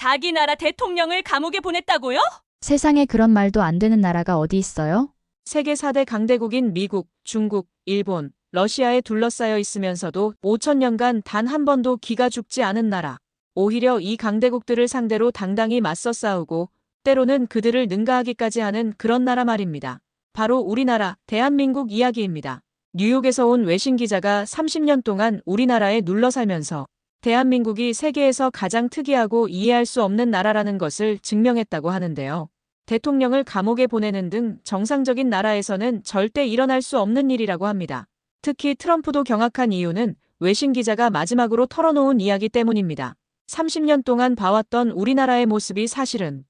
자기 나라 대통령을 감옥에 보냈다고요? 세상에 그런 말도 안 되는 나라가 어디 있어요? 세계 4대 강대국인 미국, 중국, 일본, 러시아에 둘러싸여 있으면서도 5천년간 단 한 번도 기가 죽지 않은 나라. 오히려 이 강대국들을 상대로 당당히 맞서 싸우고 때로는 그들을 능가하기까지 하는 그런 나라 말입니다. 바로 우리나라, 대한민국 이야기입니다. 뉴욕에서 온 외신 기자가 30년 동안 우리나라에 눌러 살면서 대한민국이 세계에서 가장 특이하고 이해할 수 없는 나라라는 것을 증명했다고 하는데요. 대통령을 감옥에 보내는 등 정상적인 나라에서는 절대 일어날 수 없는 일이라고 합니다. 특히 트럼프도 경악한 이유는 외신 기자가 마지막으로 털어놓은 이야기 때문입니다. 30년 동안 봐왔던 우리나라의 모습이 사실은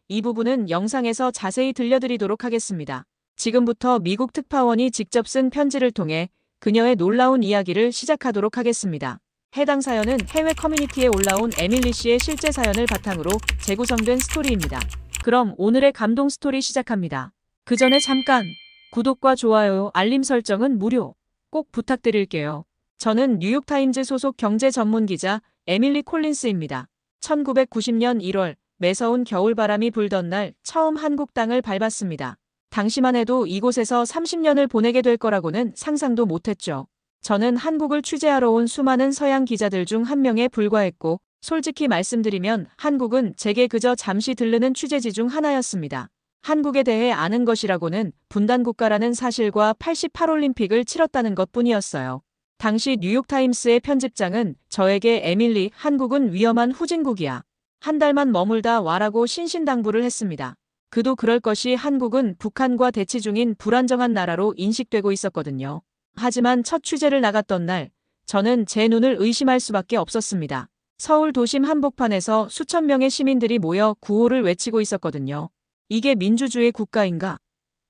이 부분은 영상에서 자세히 들려드리도록 하겠습니다. 지금부터 미국 특파원이 직접 쓴 편지를 통해 그녀의 놀라운 이야기를 시작하도록 하겠습니다. 해당 사연은 해외 커뮤니티에 올라온 에밀리 씨의 실제 사연을 바탕으로 재구성된 스토리입니다. 그럼 오늘의 감동 스토리 시작합니다. 그 전에 잠깐 구독과 좋아요, 알림 설정은 무료. 꼭 부탁드릴게요. 저는 뉴욕타임즈 소속 경제 전문 기자 에밀리 콜린스입니다. 1990년 1월 매서운 겨울바람이 불던 날 처음 한국 땅을 밟았습니다. 당시만 해도 이곳에서 30년을 보내게 될 거라고는 상상도 못했죠. 저는 한국을 취재하러 온 수많은 서양 기자들 중 한 명에 불과했고 솔직히 말씀드리면 한국은 제게 그저 잠시 들르는 취재지 중 하나였습니다. 한국에 대해 아는 것이라고는 분단국가라는 사실과 88올림픽을 치렀다는 것뿐이었어요. 당시 뉴욕타임스의 편집장은 저에게 에밀리, 한국은 위험한 후진국이야. 한 달만 머물다 와라고 신신당부를 했습니다. 그도 그럴 것이 한국은 북한과 대치 중인 불안정한 나라로 인식되고 있었거든요. 하지만 첫 취재를 나갔던 날, 저는 제 눈을 의심할 수밖에 없었습니다. 서울 도심 한복판에서 수천 명의 시민들이 모여 구호를 외치고 있었거든요. 이게 민주주의 국가인가?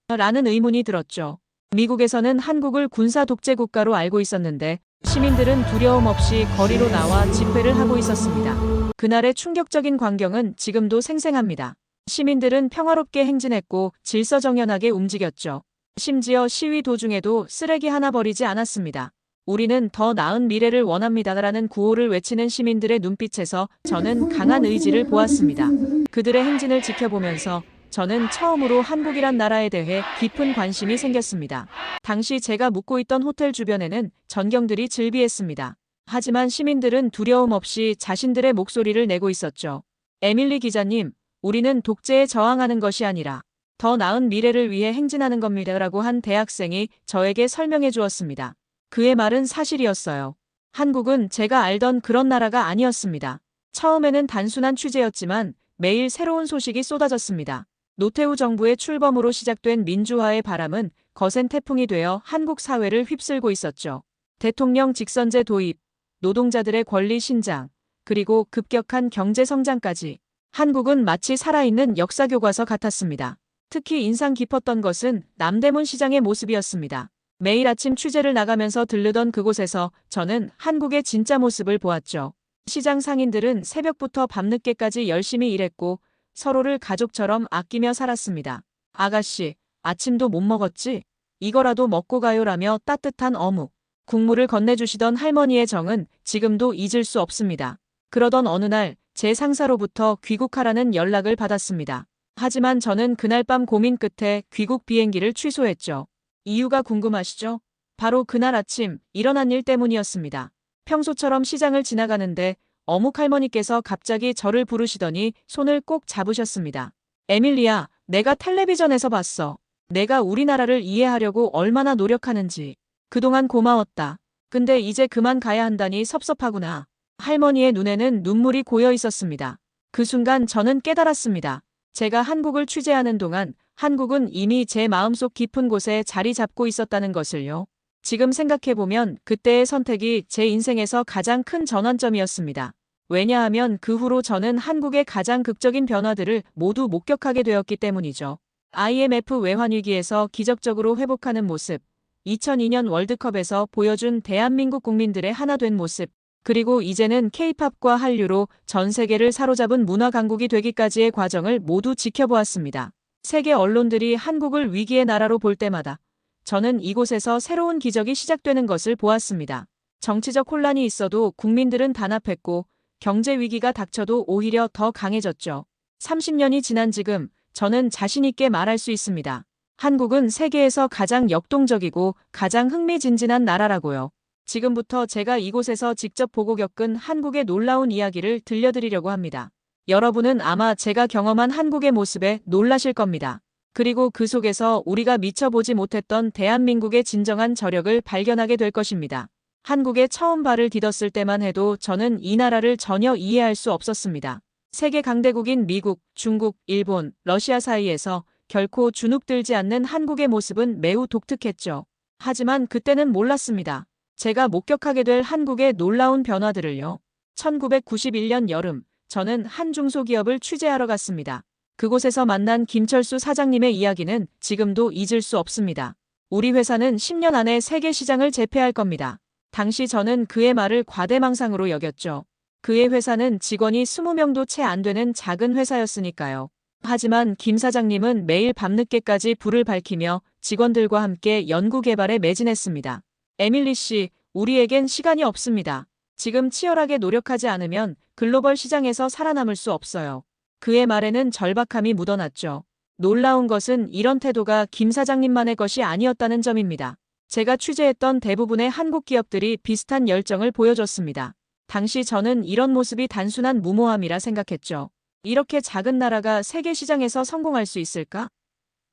라는 의문이 들었죠. 미국에서는 한국을 군사 독재 국가로 알고 있었는데 시민들은 두려움 없이 거리로 나와 집회를 하고 있었습니다. 그날의 충격적인 광경은 지금도 생생합니다. 시민들은 평화롭게 행진했고 질서정연하게 움직였죠. 심지어 시위 도중에도 쓰레기 하나 버리지 않았습니다. 우리는 더 나은 미래를 원합니다라는 구호를 외치는 시민들의 눈빛에서 저는 강한 의지를 보았습니다. 그들의 행진을 지켜보면서 저는 처음으로 한국이란 나라에 대해 깊은 관심이 생겼습니다. 당시 제가 묵고 있던 호텔 주변에는 전경들이 즐비했습니다. 하지만 시민들은 두려움 없이 자신들의 목소리를 내고 있었죠. 에밀리 기자님, 우리는 독재에 저항하는 것이 아니라 더 나은 미래를 위해 행진하는 겁니다라고 한 대학생이 저에게 설명해 주었습니다. 그의 말은 사실이었어요. 한국은 제가 알던 그런 나라가 아니었습니다. 처음에는 단순한 취재였지만 매일 새로운 소식이 쏟아졌습니다. 노태우 정부의 출범으로 시작된 민주화의 바람은 거센 태풍이 되어 한국 사회를 휩쓸고 있었죠. 대통령 직선제 도입, 노동자들의 권리 신장, 그리고 급격한 경제 성장까지 한국은 마치 살아있는 역사교과서 같았습니다. 특히 인상 깊었던 것은 남대문 시장의 모습이었습니다. 매일 아침 취재를 나가면서 들르던 그곳에서 저는 한국의 진짜 모습을 보았죠. 시장 상인들은 새벽부터 밤늦게까지 열심히 일했고 서로를 가족처럼 아끼며 살았습니다. 아가씨, 아침도 못 먹었지? 이거라도 먹고 가요라며 따뜻한 어묵, 국물을 건네주시던 할머니의 정은 지금도 잊을 수 없습니다. 그러던 어느 날 제 상사로부터 귀국하라는 연락을 받았습니다. 하지만 저는 그날 밤 고민 끝에 귀국 비행기를 취소했죠. 이유가 궁금하시죠? 바로 그날 아침 일어난 일 때문이었습니다. 평소처럼 시장을 지나가는데 어묵 할머니께서 갑자기 저를 부르시더니 손을 꼭 잡으셨습니다. 에밀리야, 내가 텔레비전에서 봤어. 내가 우리나라를 이해하려고 얼마나 노력하는지. 그동안 고마웠다. 근데 이제 그만 가야 한다니 섭섭하구나. 할머니의 눈에는 눈물이 고여 있었습니다. 그 순간 저는 깨달았습니다. 제가 한국을 취재하는 동안 한국은 이미 제 마음속 깊은 곳에 자리 잡고 있었다는 것을요. 지금 생각해보면 그때의 선택이 제 인생에서 가장 큰 전환점이었습니다. 왜냐하면 그 후로 저는 한국의 가장 극적인 변화들을 모두 목격하게 되었기 때문이죠. IMF 외환위기에서 기적적으로 회복하는 모습, 2002년 월드컵에서 보여준 대한민국 국민들의 하나 된 모습, 그리고 이제는 K-팝과 한류로 전 세계를 사로잡은 문화 강국이 되기까지의 과정을 모두 지켜보았습니다. 세계 언론들이 한국을 위기의 나라로 볼 때마다 저는 이곳에서 새로운 기적이 시작되는 것을 보았습니다. 정치적 혼란이 있어도 국민들은 단합했고 경제 위기가 닥쳐도 오히려 더 강해졌죠. 30년이 지난 지금 저는 자신 있게 말할 수 있습니다. 한국은 세계에서 가장 역동적이고 가장 흥미진진한 나라라고요. 지금부터 제가 이곳에서 직접 보고 겪은 한국의 놀라운 이야기를 들려드리려고 합니다. 여러분은 아마 제가 경험한 한국의 모습에 놀라실 겁니다. 그리고 그 속에서 우리가 미처 보지 못했던 대한민국의 진정한 저력을 발견하게 될 것입니다. 한국에 처음 발을 디뎠을 때만 해도 저는 이 나라를 전혀 이해할 수 없었습니다. 세계 강대국인 미국, 중국, 일본, 러시아 사이에서 결코 주눅들지 않는 한국의 모습은 매우 독특했죠. 하지만 그때는 몰랐습니다. 제가 목격하게 될 한국의 놀라운 변화들을요. 1991년 여름, 저는 한 중소기업을 취재하러 갔습니다. 그곳에서 만난 김철수 사장님의 이야기는 지금도 잊을 수 없습니다. 우리 회사는 10년 안에 세계 시장을 제패할 겁니다. 당시 저는 그의 말을 과대망상으로 여겼죠. 그의 회사는 직원이 20명도 채 안 되는 작은 회사였으니까요. 하지만 김 사장님은 매일 밤늦게까지 불을 밝히며 직원들과 함께 연구개발에 매진했습니다. 에밀리 씨, 우리에겐 시간이 없습니다. 지금 치열하게 노력하지 않으면 글로벌 시장에서 살아남을 수 없어요. 그의 말에는 절박함이 묻어났죠. 놀라운 것은 이런 태도가 김 사장님만의 것이 아니었다는 점입니다. 제가 취재했던 대부분의 한국 기업들이 비슷한 열정을 보여줬습니다. 당시 저는 이런 모습이 단순한 무모함이라 생각했죠. 이렇게 작은 나라가 세계 시장에서 성공할 수 있을까?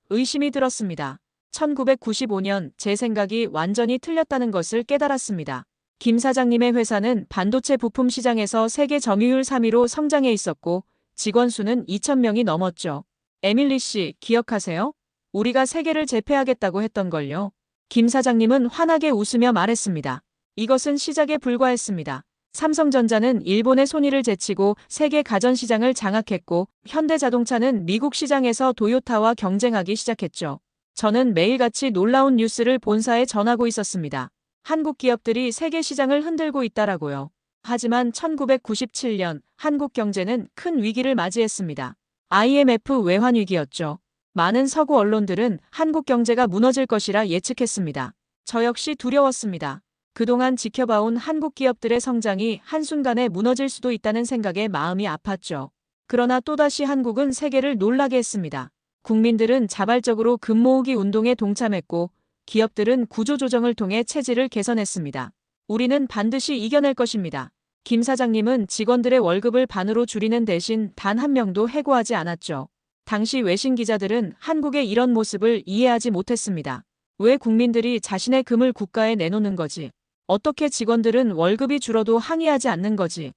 의심이 들었습니다. 1995년 제 생각이 완전히 틀렸다는 것을 깨달았습니다. 김 사장님의 회사는 반도체 부품 시장에서 세계 점유율 3위로 성장해 있었고 직원 수는 2,000명이 넘었죠. 에밀리 씨, 기억하세요? 우리가 세계를 제패하겠다고 했던 걸요. 김 사장님은 환하게 웃으며 말했습니다. 이것은 시작에 불과했습니다. 삼성전자는 일본의 손위를 제치고 세계 가전시장을 장악했고 현대자동차는 미국 시장에서 도요타와 경쟁하기 시작했죠. 저는 매일같이 놀라운 뉴스를 본사에 전하고 있었습니다. 한국 기업들이 세계 시장을 흔들고 있다라고요. 하지만 1997년 한국 경제는 큰 위기를 맞이했습니다. IMF 외환 위기였죠. 많은 서구 언론들은 한국 경제가 무너질 것이라 예측했습니다. 저 역시 두려웠습니다. 그동안 지켜봐온 한국 기업들의 성장이 한순간에 무너질 수도 있다는 생각에 마음이 아팠죠. 그러나 또다시 한국은 세계를 놀라게 했습니다. 국민들은 자발적으로 금 모으기 운동에 동참했고 기업들은 구조조정을 통해 체질을 개선했습니다. 우리는 반드시 이겨낼 것입니다. 김 사장님은 직원들의 월급을 반으로 줄이는 대신 단 한 명도 해고하지 않았죠. 당시 외신 기자들은 한국의 이런 모습을 이해하지 못했습니다. 왜 국민들이 자신의 금을 국가에 내놓는 거지? 어떻게 직원들은 월급이 줄어도 항의하지 않는 거지?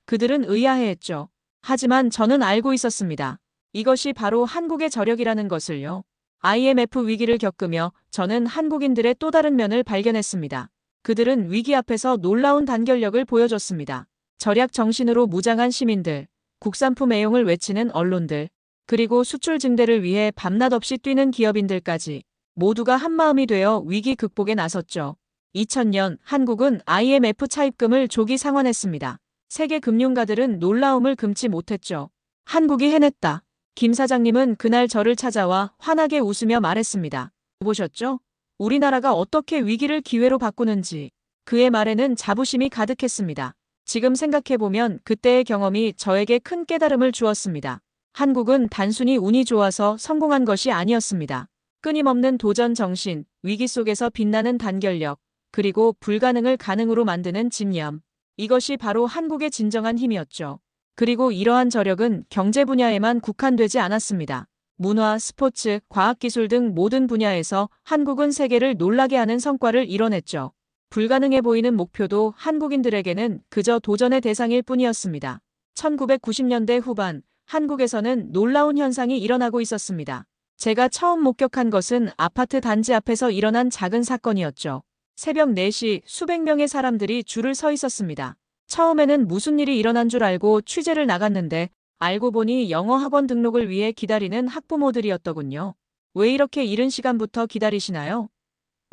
그들은 의아해했죠. 하지만 저는 알고 있었습니다. 이것이 바로 한국의 저력이라는 것을요. IMF 위기를 겪으며 저는 한국인들의 또 다른 면을 발견했습니다. 그들은 위기 앞에서 놀라운 단결력을 보여줬습니다. 절약 정신으로 무장한 시민들, 국산품 애용을 외치는 언론들, 그리고 수출 증대를 위해 밤낮 없이 뛰는 기업인들까지 모두가 한마음이 되어 위기 극복에 나섰죠. 2000년 한국은 IMF 차입금을 조기 상환했습니다. 세계 금융가들은 놀라움을 금치 못했죠. 한국이 해냈다. 김 사장님은 그날 저를 찾아와 환하게 웃으며 말했습니다. 보셨죠? 우리나라가 어떻게 위기를 기회로 바꾸는지. 그의 말에는 자부심이 가득했습니다. 지금 생각해보면 그때의 경험이 저에게 큰 깨달음을 주었습니다. 한국은 단순히 운이 좋아서 성공한 것이 아니었습니다. 끊임없는 도전 정신, 위기 속에서 빛나는 단결력, 그리고 불가능을 가능으로 만드는 집념. 이것이 바로 한국의 진정한 힘이었죠. 그리고 이러한 저력은 경제 분야에만 국한되지 않았습니다. 문화, 스포츠, 과학기술 등 모든 분야에서 한국은 세계를 놀라게 하는 성과를 이뤄냈죠. 불가능해 보이는 목표도 한국인들에게는 그저 도전의 대상일 뿐이었습니다. 1990년대 후반, 한국에서는 놀라운 현상이 일어나고 있었습니다. 제가 처음 목격한 것은 아파트 단지 앞에서 일어난 작은 사건이었죠. 새벽 4시 수백 명의 사람들이 줄을 서 있었습니다. 처음에는 무슨 일이 일어난 줄 알고 취재를 나갔는데 알고 보니 영어 학원 등록을 위해 기다리는 학부모들이었더군요. 왜 이렇게 이른 시간부터 기다리시나요?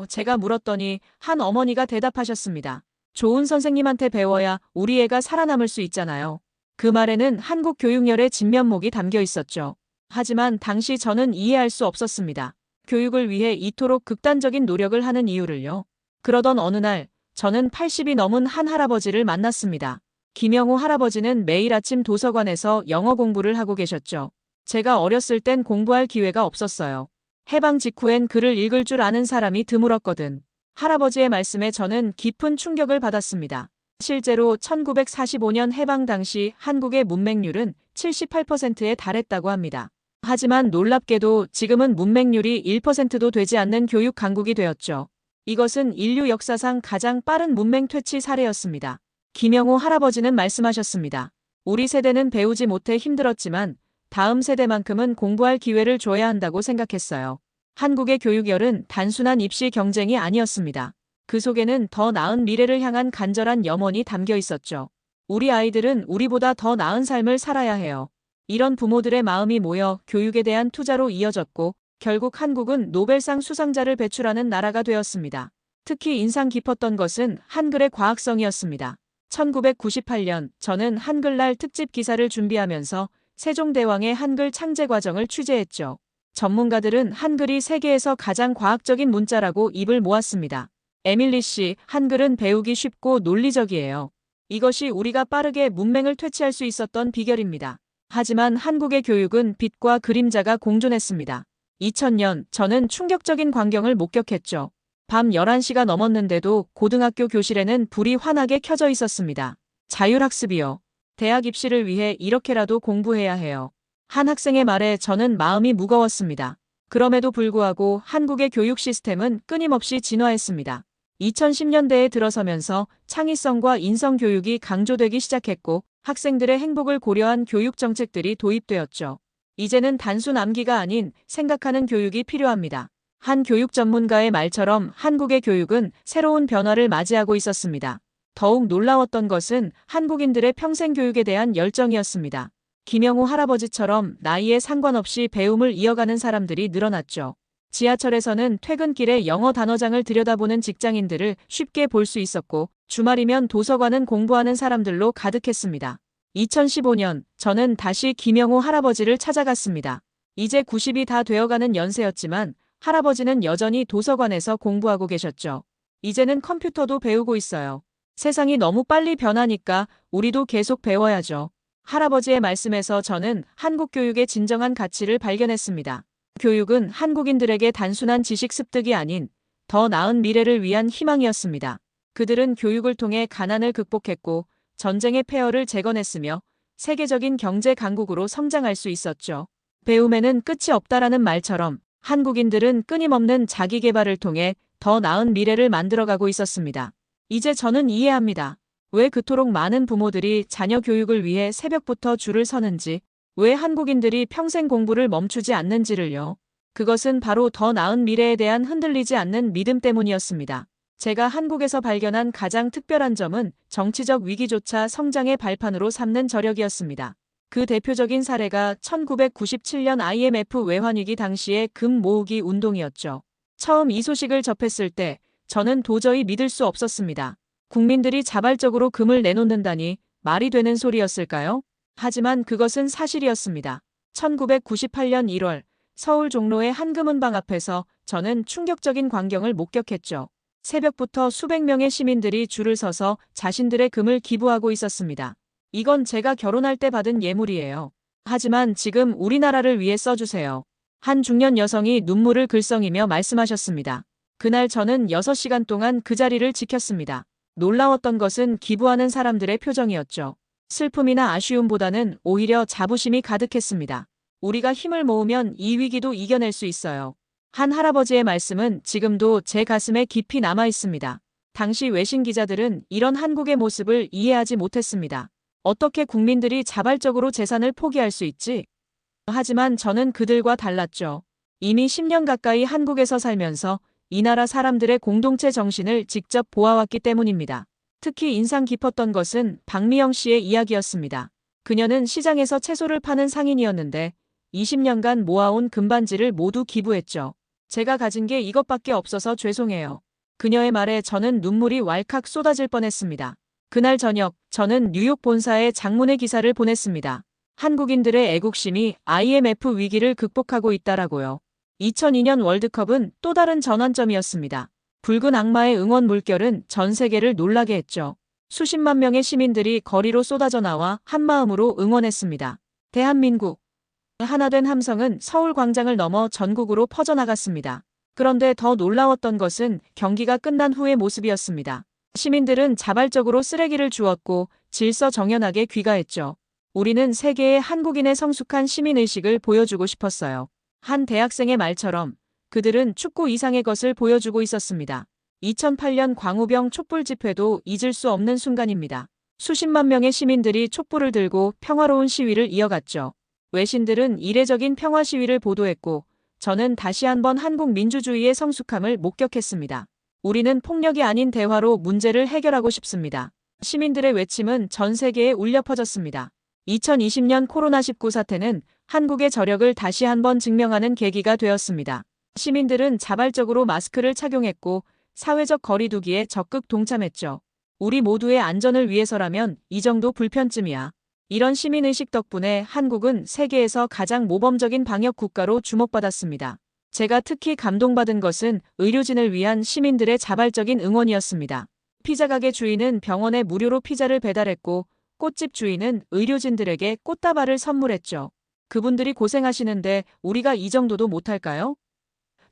제가 물었더니 한 어머니가 대답하셨습니다. 좋은 선생님한테 배워야 우리 애가 살아남을 수 있잖아요. 그 말에는 한국 교육열의 진면목이 담겨 있었죠. 하지만 당시 저는 이해할 수 없었습니다. 교육을 위해 이토록 극단적인 노력을 하는 이유를요. 그러던 어느 날 저는 80이 넘은 한 할아버지를 만났습니다. 김영호 할아버지는 매일 아침 도서관에서 영어 공부를 하고 계셨죠. 제가 어렸을 땐 공부할 기회가 없었어요. 해방 직후엔 글을 읽을 줄 아는 사람이 드물었거든. 할아버지의 말씀에 저는 깊은 충격을 받았습니다. 실제로 1945년 해방 당시 한국의 문맹률은 78%에 달했다고 합니다. 하지만 놀랍게도 지금은 문맹률이 1%도 되지 않는 교육 강국이 되었죠. 이것은 인류 역사상 가장 빠른 문맹 퇴치 사례였습니다. 김영호 할아버지는 말씀하셨습니다. 우리 세대는 배우지 못해 힘들었지만 다음 세대만큼은 공부할 기회를 줘야 한다고 생각했어요. 한국의 교육열은 단순한 입시 경쟁이 아니었습니다. 그 속에는 더 나은 미래를 향한 간절한 염원이 담겨 있었죠. 우리 아이들은 우리보다 더 나은 삶을 살아야 해요. 이런 부모들의 마음이 모여 교육에 대한 투자로 이어졌고 결국 한국은 노벨상 수상자를 배출하는 나라가 되었습니다. 특히 인상 깊었던 것은 한글의 과학성이었습니다. 1998년 저는 한글날 특집 기사를 준비하면서 세종대왕의 한글 창제 과정을 취재했죠. 전문가들은 한글이 세계에서 가장 과학적인 문자라고 입을 모았습니다. 에밀리 씨, 한글은 배우기 쉽고 논리적이에요. 이것이 우리가 빠르게 문맹을 퇴치할 수 있었던 비결입니다. 하지만 한국의 교육은 빛과 그림자가 공존했습니다. 2000년 저는 충격적인 광경을 목격했죠. 밤 11시가 넘었는데도 고등학교 교실에는 불이 환하게 켜져 있었습니다. 자율학습이요. 대학 입시를 위해 이렇게라도 공부해야 해요. 한 학생의 말에 저는 마음이 무거웠습니다. 그럼에도 불구하고 한국의 교육 시스템은 끊임없이 진화했습니다. 2010년대에 들어서면서 창의성과 인성 교육이 강조되기 시작했고 학생들의 행복을 고려한 교육 정책들이 도입되었죠. 이제는 단순 암기가 아닌 생각하는 교육이 필요합니다. 한 교육 전문가의 말처럼 한국의 교육은 새로운 변화를 맞이하고 있었습니다. 더욱 놀라웠던 것은 한국인들의 평생 교육에 대한 열정이었습니다. 김영호 할아버지처럼 나이에 상관없이 배움을 이어가는 사람들이 늘어났죠. 지하철에서는 퇴근길에 영어 단어장을 들여다보는 직장인들을 쉽게 볼 수 있었고 주말이면 도서관은 공부하는 사람들로 가득했습니다. 2015년 저는 다시 김영호 할아버지를 찾아갔습니다. 이제 90이 다 되어가는 연세였지만 할아버지는 여전히 도서관에서 공부하고 계셨죠. 이제는 컴퓨터도 배우고 있어요. 세상이 너무 빨리 변하니까 우리도 계속 배워야죠. 할아버지의 말씀에서 저는 한국 교육의 진정한 가치를 발견했습니다. 교육은 한국인들에게 단순한 지식 습득이 아닌 더 나은 미래를 위한 희망이었습니다. 그들은 교육을 통해 가난을 극복했고 전쟁의 폐허를 재건했으며 세계적인 경제 강국으로 성장할 수 있었죠. 배움에는 끝이 없다라는 말처럼 한국인들은 끊임없는 자기 개발을 통해 더 나은 미래를 만들어가고 있었습니다. 이제 저는 이해합니다. 왜 그토록 많은 부모들이 자녀 교육을 위해 새벽부터 줄을 서는지, 왜 한국인들이 평생 공부를 멈추지 않는지를요. 그것은 바로 더 나은 미래에 대한 흔들리지 않는 믿음 때문이었습니다. 제가 한국에서 발견한 가장 특별한 점은 정치적 위기조차 성장의 발판으로 삼는 저력이었습니다. 그 대표적인 사례가 1997년 IMF 외환위기 당시의 금 모으기 운동이었죠. 처음 이 소식을 접했을 때 저는 도저히 믿을 수 없었습니다. 국민들이 자발적으로 금을 내놓는다니 말이 되는 소리였을까요? 하지만 그것은 사실이었습니다. 1998년 1월 서울 종로의 한 금은방 앞에서 저는 충격적인 광경을 목격했죠. 새벽부터 수백 명의 시민들이 줄을 서서 자신들의 금을 기부하고 있었습니다. 이건 제가 결혼할 때 받은 예물이에요. 하지만 지금 우리나라를 위해 써주세요. 한 중년 여성이 눈물을 글썽이며 말씀하셨습니다. 그날 저는 6시간 동안 그 자리를 지켰습니다. 놀라웠던 것은 기부하는 사람들의 표정이었죠. 슬픔이나 아쉬움보다는 오히려 자부심이 가득했습니다. 우리가 힘을 모으면 이 위기도 이겨낼 수 있어요. 한 할아버지의 말씀은 지금도 제 가슴에 깊이 남아 있습니다. 당시 외신 기자들은 이런 한국의 모습을 이해하지 못했습니다. 어떻게 국민들이 자발적으로 재산을 포기할 수 있지? 하지만 저는 그들과 달랐죠. 이미 10년 가까이 한국에서 살면서 이 나라 사람들의 공동체 정신을 직접 보아왔기 때문입니다. 특히 인상 깊었던 것은 박미영 씨의 이야기였습니다. 그녀는 시장에서 채소를 파는 상인이었는데 20년간 모아온 금반지를 모두 기부했죠. 제가 가진 게 이것밖에 없어서 죄송해요. 그녀의 말에 저는 눈물이 왈칵 쏟아질 뻔했습니다. 그날 저녁 저는 뉴욕 본사에 장문의 기사를 보냈습니다. 한국인들의 애국심이 IMF 위기를 극복하고 있다라고요. 2002년 월드컵은 또 다른 전환점이었습니다. 붉은 악마의 응원 물결은 전 세계를 놀라게 했죠. 수십만 명의 시민들이 거리로 쏟아져 나와 한마음으로 응원했습니다. 대한민국. 하나된 함성은 서울 광장을 넘어 전국으로 퍼져나갔습니다. 그런데 더 놀라웠던 것은 경기가 끝난 후의 모습이었습니다. 시민들은 자발적으로 쓰레기를 주웠고 질서정연하게 귀가했죠. 우리는 세계의 한국인의 성숙한 시민의식을 보여주고 싶었어요. 한 대학생의 말처럼 그들은 축구 이상의 것을 보여주고 있었습니다. 2008년 광우병 촛불 집회도 잊을 수 없는 순간입니다. 수십만 명의 시민들이 촛불을 들고 평화로운 시위를 이어갔죠. 외신들은 이례적인 평화 시위를 보도했고 저는 다시 한번 한국 민주주의의 성숙함을 목격했습니다. 우리는 폭력이 아닌 대화로 문제를 해결하고 싶습니다. 시민들의 외침은 전 세계에 울려 퍼졌습니다. 2020년 코로나19 사태는 한국의 저력을 다시 한번 증명하는 계기가 되었습니다. 시민들은 자발적으로 마스크를 착용했고 사회적 거리두기에 적극 동참했죠. 우리 모두의 안전을 위해서라면 이 정도 불편쯤이야. 이런 시민의식 덕분에 한국은 세계에서 가장 모범적인 방역 국가로 주목받았습니다. 제가 특히 감동받은 것은 의료진을 위한 시민들의 자발적인 응원이었습니다. 피자가게 주인은 병원에 무료로 피자를 배달했고 꽃집 주인은 의료진들에게 꽃다발을 선물했죠. 그분들이 고생하시는데 우리가 이 정도도 못할까요?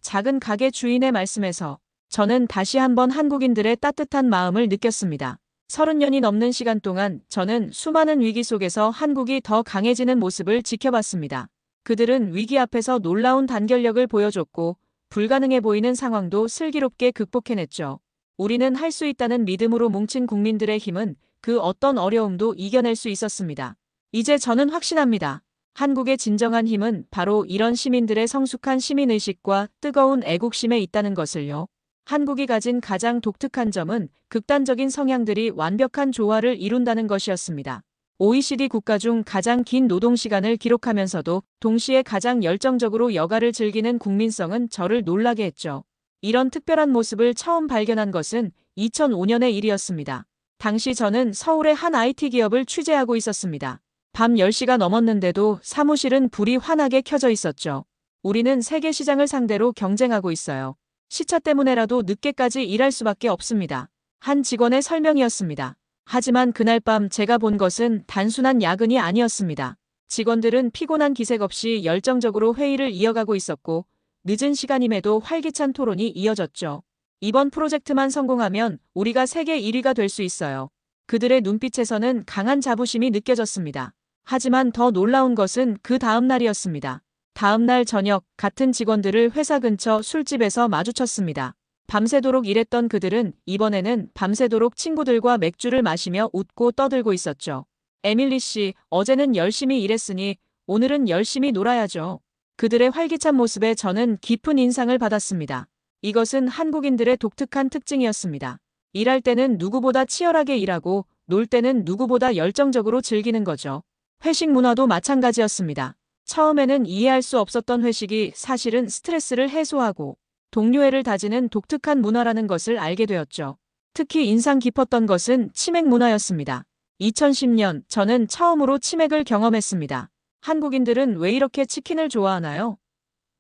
작은 가게 주인의 말씀에서 저는 다시 한번 한국인들의 따뜻한 마음을 느꼈습니다. 30년이 넘는 시간 동안 저는 수많은 위기 속에서 한국이 더 강해지는 모습을 지켜봤습니다. 그들은 위기 앞에서 놀라운 단결력을 보여줬고 불가능해 보이는 상황도 슬기롭게 극복해냈죠. 우리는 할 수 있다는 믿음으로 뭉친 국민들의 힘은 그 어떤 어려움도 이겨낼 수 있었습니다. 이제 저는 확신합니다. 한국의 진정한 힘은 바로 이런 시민들의 성숙한 시민의식과 뜨거운 애국심에 있다는 것을요. 한국이 가진 가장 독특한 점은 극단적인 성향들이 완벽한 조화를 이룬다는 것이었습니다. OECD 국가 중 가장 긴 노동시간을 기록하면서도 동시에 가장 열정적으로 여가를 즐기는 국민성은 저를 놀라게 했죠. 이런 특별한 모습을 처음 발견한 것은 2005년의 일이었습니다. 당시 저는 서울의 한 IT 기업을 취재하고 있었습니다. 밤 10시가 넘었는데도 사무실은 불이 환하게 켜져 있었죠. 우리는 세계 시장을 상대로 경쟁하고 있어요. 시차 때문에라도 늦게까지 일할 수밖에 없습니다. 한 직원의 설명이었습니다. 하지만 그날 밤 제가 본 것은 단순한 야근이 아니었습니다. 직원들은 피곤한 기색 없이 열정적으로 회의를 이어가고 있었고 늦은 시간임에도 활기찬 토론이 이어졌죠. 이번 프로젝트만 성공하면 우리가 세계 1위가 될 수 있어요. 그들의 눈빛에서는 강한 자부심이 느껴졌습니다. 하지만 더 놀라운 것은 그 다음 날이었습니다. 다음 날 저녁 같은 직원들을 회사 근처 술집에서 마주쳤습니다. 밤새도록 일했던 그들은 이번에는 밤새도록 친구들과 맥주를 마시며 웃고 떠들고 있었죠. 에밀리 씨, 어제는 열심히 일했으니 오늘은 열심히 놀아야죠. 그들의 활기찬 모습에 저는 깊은 인상을 받았습니다. 이것은 한국인들의 독특한 특징이었습니다. 일할 때는 누구보다 치열하게 일하고 놀 때는 누구보다 열정적으로 즐기는 거죠. 회식 문화도 마찬가지였습니다. 처음에는 이해할 수 없었던 회식이 사실은 스트레스를 해소하고 동료애를 다지는 독특한 문화라는 것을 알게 되었죠. 특히 인상 깊었던 것은 치맥 문화였습니다. 2010년 저는 처음으로 치맥을 경험했습니다. 한국인들은 왜 이렇게 치킨을 좋아하나요?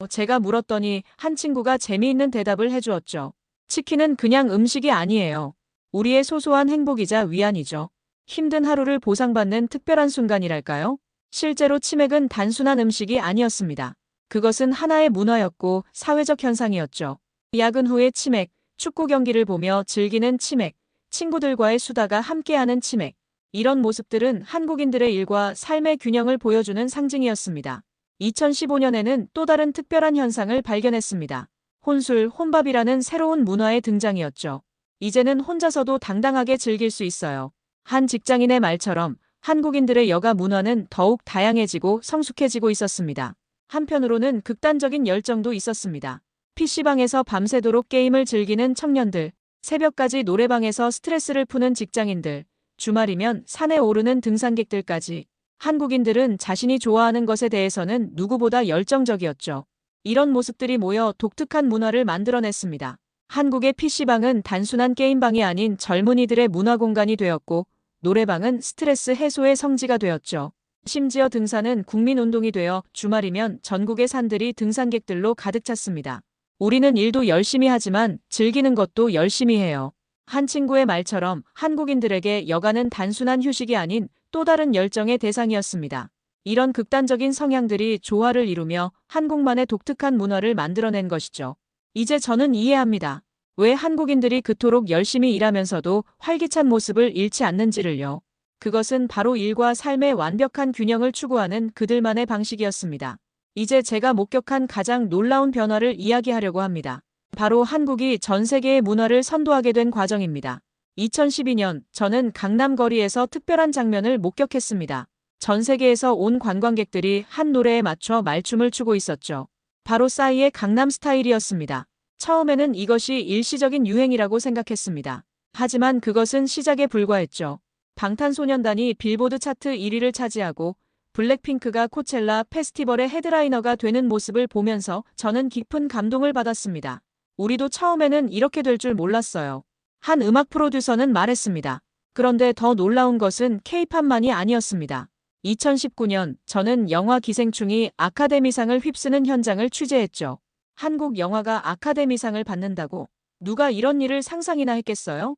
제가 물었더니 한 친구가 재미있는 대답을 해주었죠. 치킨은 그냥 음식이 아니에요. 우리의 소소한 행복이자 위안이죠. 힘든 하루를 보상받는 특별한 순간이랄까요? 실제로 치맥은 단순한 음식이 아니었습니다. 그것은 하나의 문화였고 사회적 현상이었죠. 야근 후의 치맥, 축구 경기를 보며 즐기는 치맥, 친구들과의 수다가 함께하는 치맥. 이런 모습들은 한국인들의 일과 삶의 균형을 보여주는 상징이었습니다. 2015년에는 또 다른 특별한 현상을 발견했습니다. 혼술, 혼밥이라는 새로운 문화의 등장이었죠. 이제는 혼자서도 당당하게 즐길 수 있어요. 한 직장인의 말처럼 한국인들의 여가 문화는 더욱 다양해지고 성숙해지고 있었습니다. 한편으로는 극단적인 열정도 있었습니다. PC방에서 밤새도록 게임을 즐기는 청년들, 새벽까지 노래방에서 스트레스를 푸는 직장인들, 주말이면 산에 오르는 등산객들까지 한국인들은 자신이 좋아하는 것에 대해서는 누구보다 열정적이었죠. 이런 모습들이 모여 독특한 문화를 만들어냈습니다. 한국의 PC방은 단순한 게임방이 아닌 젊은이들의 문화 공간이 되었고 노래방은 스트레스 해소의 성지가 되었죠. 심지어 등산은 국민운동이 되어 주말이면 전국의 산들이 등산객들로 가득 찼습니다. 우리는 일도 열심히 하지만 즐기는 것도 열심히 해요. 한 친구의 말처럼 한국인들에게 여가는 단순한 휴식이 아닌 또 다른 열정의 대상이었습니다. 이런 극단적인 성향들이 조화를 이루며 한국만의 독특한 문화를 만들어낸 것이죠. 이제 저는 이해합니다. 왜 한국인들이 그토록 열심히 일하면서도 활기찬 모습을 잃지 않는지를요. 그것은 바로 일과 삶의 완벽한 균형을 추구하는 그들만의 방식이었습니다. 이제 제가 목격한 가장 놀라운 변화를 이야기하려고 합니다. 바로 한국이 전 세계의 문화를 선도하게 된 과정입니다. 2012년 저는 강남 거리에서 특별한 장면을 목격했습니다. 전 세계에서 온 관광객들이 한 노래에 맞춰 말춤을 추고 있었죠. 바로 싸이의 강남 스타일이었습니다. 처음에는 이것이 일시적인 유행이라고 생각했습니다. 하지만 그것은 시작에 불과했죠. 방탄소년단이 빌보드 차트 1위를 차지하고 블랙핑크가 코첼라 페스티벌의 헤드라이너가 되는 모습을 보면서 저는 깊은 감동을 받았습니다. 우리도 처음에는 이렇게 될 줄 몰랐어요. 한 음악 프로듀서는 말했습니다. 그런데 더 놀라운 것은 K-팝만이 아니었습니다. 2019년 저는 영화 기생충이 아카데미상을 휩쓰는 현장을 취재했죠. 한국 영화가 아카데미상을 받는다고? 누가 이런 일을 상상이나 했겠어요?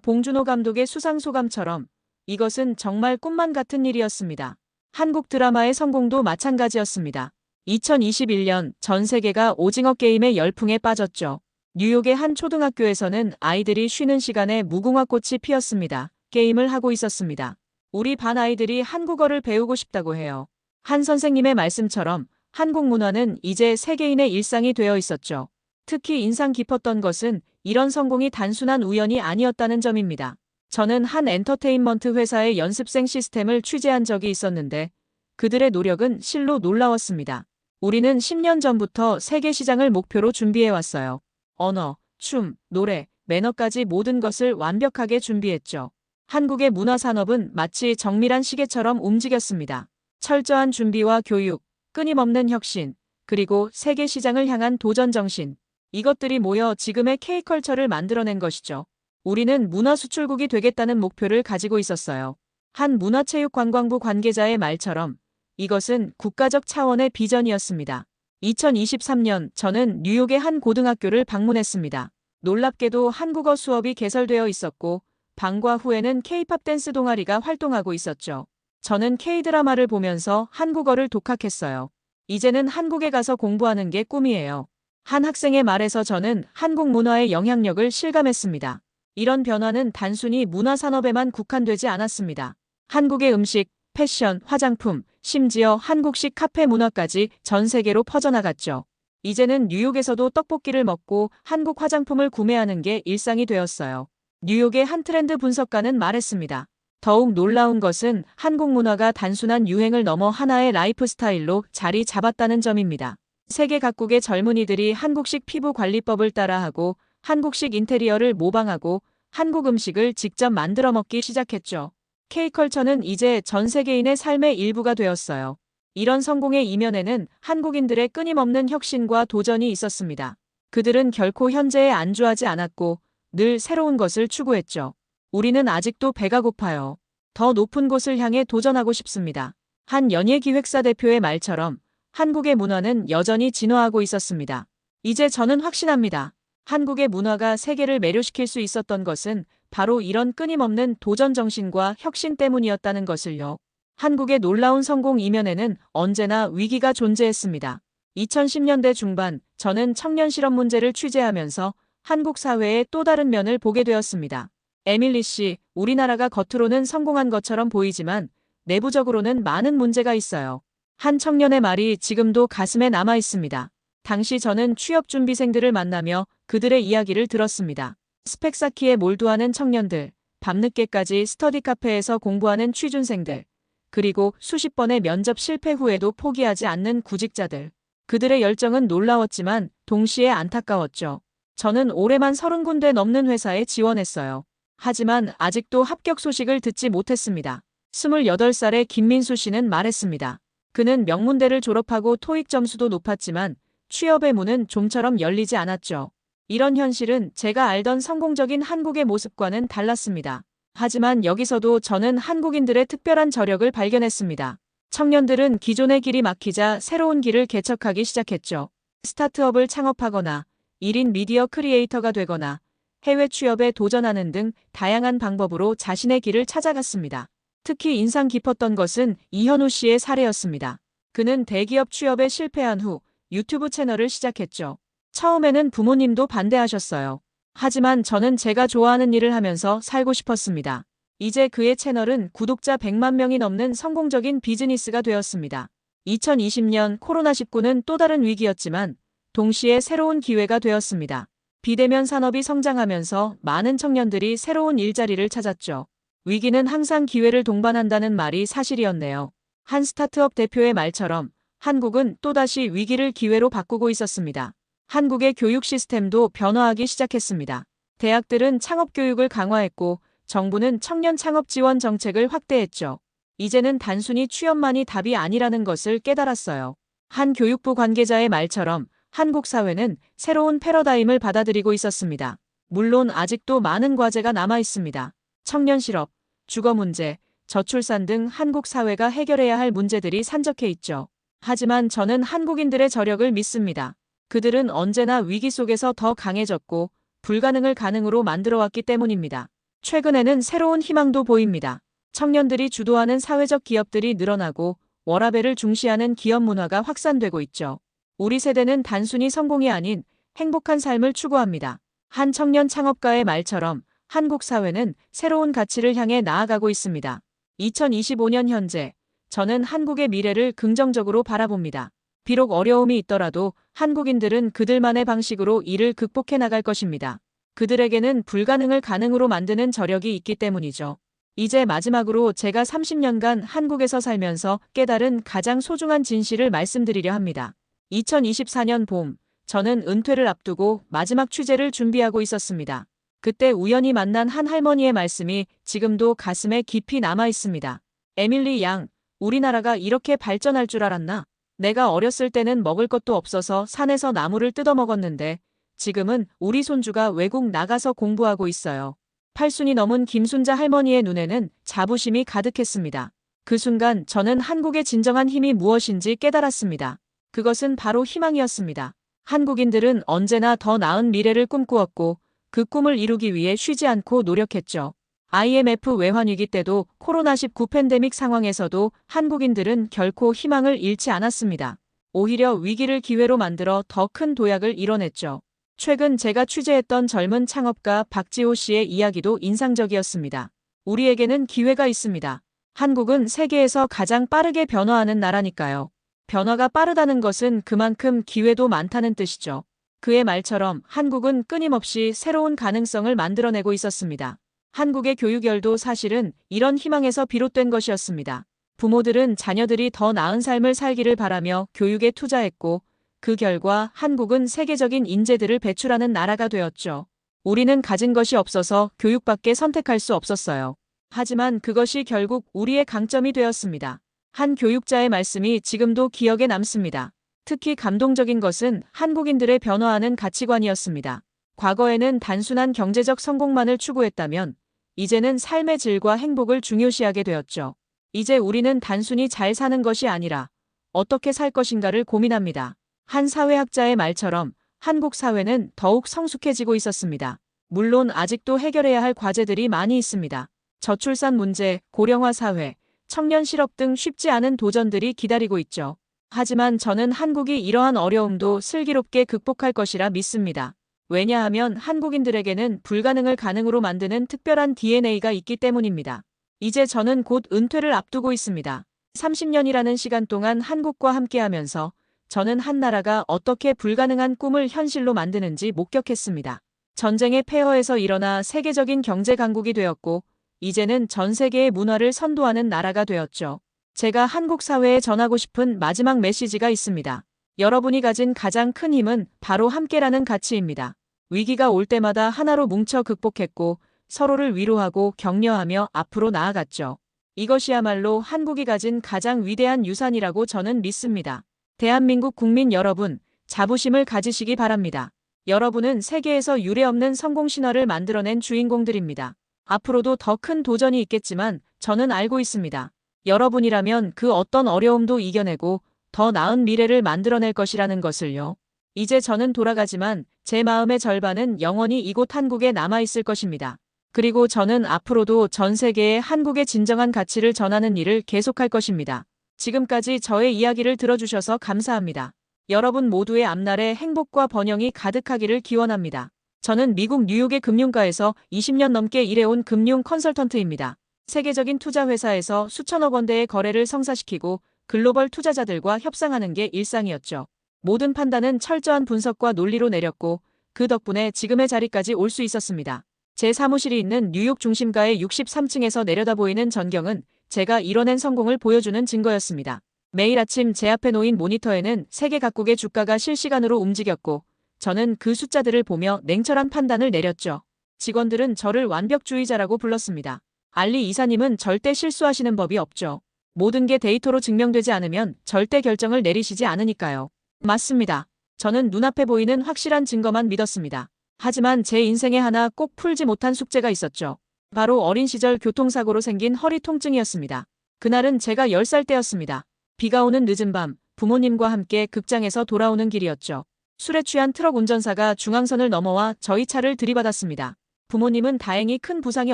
봉준호 감독의 수상소감처럼 이것은 정말 꿈만 같은 일이었습니다. 한국 드라마의 성공도 마찬가지였습니다. 2021년 전 세계가 오징어 게임의 열풍에 빠졌죠. 뉴욕의 한 초등학교에서는 아이들이 쉬는 시간에 무궁화꽃이 피었습니다. 게임을 하고 있었습니다. 우리 반 아이들이 한국어를 배우고 싶다고 해요. 한 선생님의 말씀처럼 한국 문화는 이제 세계인의 일상이 되어 있었죠. 특히 인상 깊었던 것은 이런 성공이 단순한 우연이 아니었다는 점입니다. 저는 한 엔터테인먼트 회사의 연습생 시스템을 취재한 적이 있었는데 그들의 노력은 실로 놀라웠습니다. 우리는 10년 전부터 세계 시장을 목표로 준비해왔어요. 언어, 춤, 노래, 매너까지 모든 것을 완벽하게 준비했죠. 한국의 문화산업은 마치 정밀한 시계처럼 움직였습니다. 철저한 준비와 교육, 끊임없는 혁신, 그리고 세계 시장을 향한 도전 정신. 이것들이 모여 지금의 K컬처를 만들어낸 것이죠. 우리는 문화 수출국이 되겠다는 목표를 가지고 있었어요. 한 문화체육관광부 관계자의 말처럼 이것은 국가적 차원의 비전이었습니다. 2023년 저는 뉴욕의 한 고등학교를 방문했습니다. 놀랍게도 한국어 수업이 개설되어 있었고 방과 후에는 K-팝 댄스 동아리가 활동하고 있었죠. 저는 K-드라마를 보면서 한국어를 독학했어요. 이제는 한국에 가서 공부하는 게 꿈이에요. 한 학생의 말에서 저는 한국 문화의 영향력을 실감했습니다. 이런 변화는 단순히 문화산업에만 국한되지 않았습니다. 한국의 음식, 패션, 화장품, 심지어 한국식 카페 문화까지 전 세계로 퍼져나갔죠. 이제는 뉴욕에서도 떡볶이를 먹고 한국 화장품을 구매하는 게 일상이 되었어요. 뉴욕의 한 트렌드 분석가는 말했습니다. 더욱 놀라운 것은 한국 문화가 단순한 유행을 넘어 하나의 라이프 스타일로 자리 잡았다는 점입니다. 세계 각국의 젊은이들이 한국식 피부 관리법을 따라하고 한국식 인테리어를 모방하고 한국 음식을 직접 만들어 먹기 시작했죠. K컬처는 이제 전 세계인의 삶의 일부가 되었어요. 이런 성공의 이면에는 한국인들의 끊임없는 혁신과 도전이 있었습니다. 그들은 결코 현재에 안주하지 않았고 늘 새로운 것을 추구했죠. 우리는 아직도 배가 고파요. 더 높은 곳을 향해 도전하고 싶습니다. 한 연예기획사 대표의 말처럼 한국의 문화는 여전히 진화하고 있었습니다. 이제 저는 확신합니다. 한국의 문화가 세계를 매료시킬 수 있었던 것은 바로 이런 끊임없는 도전 정신과 혁신 때문이었다는 것을요. 한국의 놀라운 성공 이면에는 언제나 위기가 존재했습니다. 2010년대 중반 저는 청년 실업 문제를 취재하면서 한국 사회의 또 다른 면을 보게 되었습니다. 에밀리 씨, 우리나라가 겉으로는 성공한 것처럼 보이지만 내부적으로는 많은 문제가 있어요. 한 청년의 말이 지금도 가슴에 남아 있습니다. 당시 저는 취업준비생들을 만나며 그들의 이야기를 들었습니다. 스펙 쌓기에 몰두하는 청년들, 밤늦게까지 스터디 카페에서 공부하는 취준생들, 그리고 수십 번의 면접 실패 후에도 포기하지 않는 구직자들. 그들의 열정은 놀라웠지만 동시에 안타까웠죠. 저는 올해만 30군데 넘는 회사에 지원했어요. 하지만 아직도 합격 소식을 듣지 못했습니다. 28살의 김민수 씨는 말했습니다. 그는 명문대를 졸업하고 토익 점수도 높았지만 취업의 문은 좀처럼 열리지 않았죠. 이런 현실은 제가 알던 성공적인 한국의 모습과는 달랐습니다. 하지만 여기서도 저는 한국인들의 특별한 저력을 발견했습니다. 청년들은 기존의 길이 막히자 새로운 길을 개척하기 시작했죠. 스타트업을 창업하거나 1인 미디어 크리에이터가 되거나 해외 취업에 도전하는 등 다양한 방법으로 자신의 길을 찾아갔습니다. 특히 인상 깊었던 것은 이현우 씨의 사례였습니다. 그는 대기업 취업에 실패한 후 유튜브 채널을 시작했죠. 처음에는 부모님도 반대하셨어요. 하지만 저는 제가 좋아하는 일을 하면서 살고 싶었습니다. 이제 그의 채널은 구독자 100만 명이 넘는 성공적인 비즈니스가 되었습니다. 2020년 코로나19는 또 다른 위기였지만 동시에 새로운 기회가 되었습니다. 비대면 산업이 성장하면서 많은 청년들이 새로운 일자리를 찾았죠. 위기는 항상 기회를 동반한다는 말이 사실이었네요. 한 스타트업 대표의 말처럼 한국은 또다시 위기를 기회로 바꾸고 있었습니다. 한국의 교육 시스템도 변화하기 시작했습니다. 대학들은 창업 교육을 강화했고 정부는 청년 창업 지원 정책을 확대했죠. 이제는 단순히 취업만이 답이 아니라는 것을 깨달았어요. 한 교육부 관계자의 말처럼 한국 사회는 새로운 패러다임을 받아들이고 있었습니다. 물론 아직도 많은 과제가 남아 있습니다. 청년 실업, 주거 문제, 저출산 등 한국 사회가 해결해야 할 문제들이 산적해 있죠. 하지만 저는 한국인들의 저력을 믿습니다. 그들은 언제나 위기 속에서 더 강해졌고 불가능을 가능으로 만들어왔기 때문입니다. 최근에는 새로운 희망도 보입니다. 청년들이 주도하는 사회적 기업들이 늘어나고 워라밸을 중시하는 기업 문화가 확산되고 있죠. 우리 세대는 단순히 성공이 아닌 행복한 삶을 추구합니다. 한 청년 창업가의 말처럼 한국 사회는 새로운 가치를 향해 나아가고 있습니다. 2025년 현재, 저는 한국의 미래를 긍정적으로 바라봅니다. 비록 어려움이 있더라도 한국인들은 그들만의 방식으로 이를 극복해 나갈 것입니다. 그들에게는 불가능을 가능으로 만드는 저력이 있기 때문이죠. 이제 마지막으로 제가 30년간 한국에서 살면서 깨달은 가장 소중한 진실을 말씀드리려 합니다. 2024년 봄, 저는 은퇴를 앞두고 마지막 취재를 준비하고 있었습니다. 그때 우연히 만난 한 할머니의 말씀이 지금도 가슴에 깊이 남아 있습니다. 에밀리 양, 우리나라가 이렇게 발전할 줄 알았나? 내가 어렸을 때는 먹을 것도 없어서 산에서 나무를 뜯어 먹었는데 지금은 우리 손주가 외국 나가서 공부하고 있어요. 80이 넘은 김순자 할머니의 눈에는 자부심이 가득했습니다. 그 순간 저는 한국의 진정한 힘이 무엇인지 깨달았습니다. 그것은 바로 희망이었습니다. 한국인들은 언제나 더 나은 미래를 꿈꾸었고 그 꿈을 이루기 위해 쉬지 않고 노력했죠. IMF 외환위기 때도 코로나19 팬데믹 상황에서도 한국인들은 결코 희망을 잃지 않았습니다. 오히려 위기를 기회로 만들어 더 큰 도약을 이뤄냈죠. 최근 제가 취재했던 젊은 창업가 박지호 씨의 이야기도 인상적이었습니다. 우리에게는 기회가 있습니다. 한국은 세계에서 가장 빠르게 변화하는 나라니까요. 변화가 빠르다는 것은 그만큼 기회도 많다는 뜻이죠. 그의 말처럼 한국은 끊임없이 새로운 가능성을 만들어내고 있었습니다. 한국의 교육열도 사실은 이런 희망에서 비롯된 것이었습니다. 부모들은 자녀들이 더 나은 삶을 살기를 바라며 교육에 투자했고 그 결과 한국은 세계적인 인재들을 배출하는 나라가 되었죠. 우리는 가진 것이 없어서 교육밖에 선택할 수 없었어요. 하지만 그것이 결국 우리의 강점이 되었습니다. 한 교육자의 말씀이 지금도 기억에 남습니다. 특히 감동적인 것은 한국인들의 변화하는 가치관이었습니다. 과거에는 단순한 경제적 성공만을 추구했다면 이제는 삶의 질과 행복을 중요시하게 되었죠. 이제 우리는 단순히 잘 사는 것이 아니라 어떻게 살 것인가를 고민합니다. 한 사회학자의 말처럼 한국 사회는 더욱 성숙해지고 있었습니다. 물론 아직도 해결해야 할 과제들이 많이 있습니다. 저출산 문제, 고령화 사회, 청년 실업 등 쉽지 않은 도전들이 기다리고 있죠. 하지만 저는 한국이 이러한 어려움도 슬기롭게 극복할 것이라 믿습니다. 왜냐하면 한국인들에게는 불가능을 가능으로 만드는 특별한 DNA가 있기 때문입니다. 이제 저는 곧 은퇴를 앞두고 있습니다. 30년이라는 시간 동안 한국과 함께하면서 저는 한 나라가 어떻게 불가능한 꿈을 현실로 만드는지 목격했습니다. 전쟁의 폐허에서 일어나 세계적인 경제 강국이 되었고 이제는 전 세계의 문화를 선도하는 나라가 되었죠. 제가 한국 사회에 전하고 싶은 마지막 메시지가 있습니다. 여러분이 가진 가장 큰 힘은 바로 함께라는 가치입니다. 위기가 올 때마다 하나로 뭉쳐 극복했고 서로를 위로하고 격려하며 앞으로 나아갔죠. 이것이야말로 한국이 가진 가장 위대한 유산이라고 저는 믿습니다. 대한민국 국민 여러분, 자부심을 가지시기 바랍니다. 여러분은 세계에서 유례없는 성공 신화를 만들어낸 주인공들입니다. 앞으로도 더 큰 도전이 있겠지만 저는 알고 있습니다. 여러분이라면 그 어떤 어려움도 이겨내고 더 나은 미래를 만들어낼 것이라는 것을요. 이제 저는 돌아가지만 제 마음의 절반은 영원히 이곳 한국에 남아있을 것입니다. 그리고 저는 앞으로도 전 세계에 한국의 진정한 가치를 전하는 일을 계속할 것입니다. 지금까지 저의 이야기를 들어주셔서 감사합니다. 여러분 모두의 앞날에 행복과 번영이 가득하기를 기원합니다. 저는 미국 뉴욕의 금융가에서 20년 넘게 일해온 금융 컨설턴트입니다. 세계적인 투자 회사에서 수천억 원대의 거래를 성사시키고 글로벌 투자자들과 협상하는 게 일상이었죠. 모든 판단은 철저한 분석과 논리로 내렸고 그 덕분에 지금의 자리까지 올 수 있었습니다. 제 사무실이 있는 뉴욕 중심가의 63층에서 내려다보이는 전경은 제가 이뤄낸 성공을 보여주는 증거였습니다. 매일 아침 제 앞에 놓인 모니터에는 세계 각국의 주가가 실시간으로 움직였고 저는 그 숫자들을 보며 냉철한 판단을 내렸죠. 직원들은 저를 완벽주의자라고 불렀습니다. 알리 이사님은 절대 실수하시는 법이 없죠. 모든 게 데이터로 증명되지 않으면 절대 결정을 내리시지 않으니까요. 맞습니다. 저는 눈앞에 보이는 확실한 증거만 믿었습니다. 하지만 제 인생에 하나 꼭 풀지 못한 숙제가 있었죠. 바로 어린 시절 교통사고로 생긴 허리 통증이었습니다. 그날은 제가 10살 때였습니다. 비가 오는 늦은 밤, 부모님과 함께 극장에서 돌아오는 길이었죠. 술에 취한 트럭 운전사가 중앙선을 넘어와 저희 차를 들이받았습니다. 부모님은 다행히 큰 부상이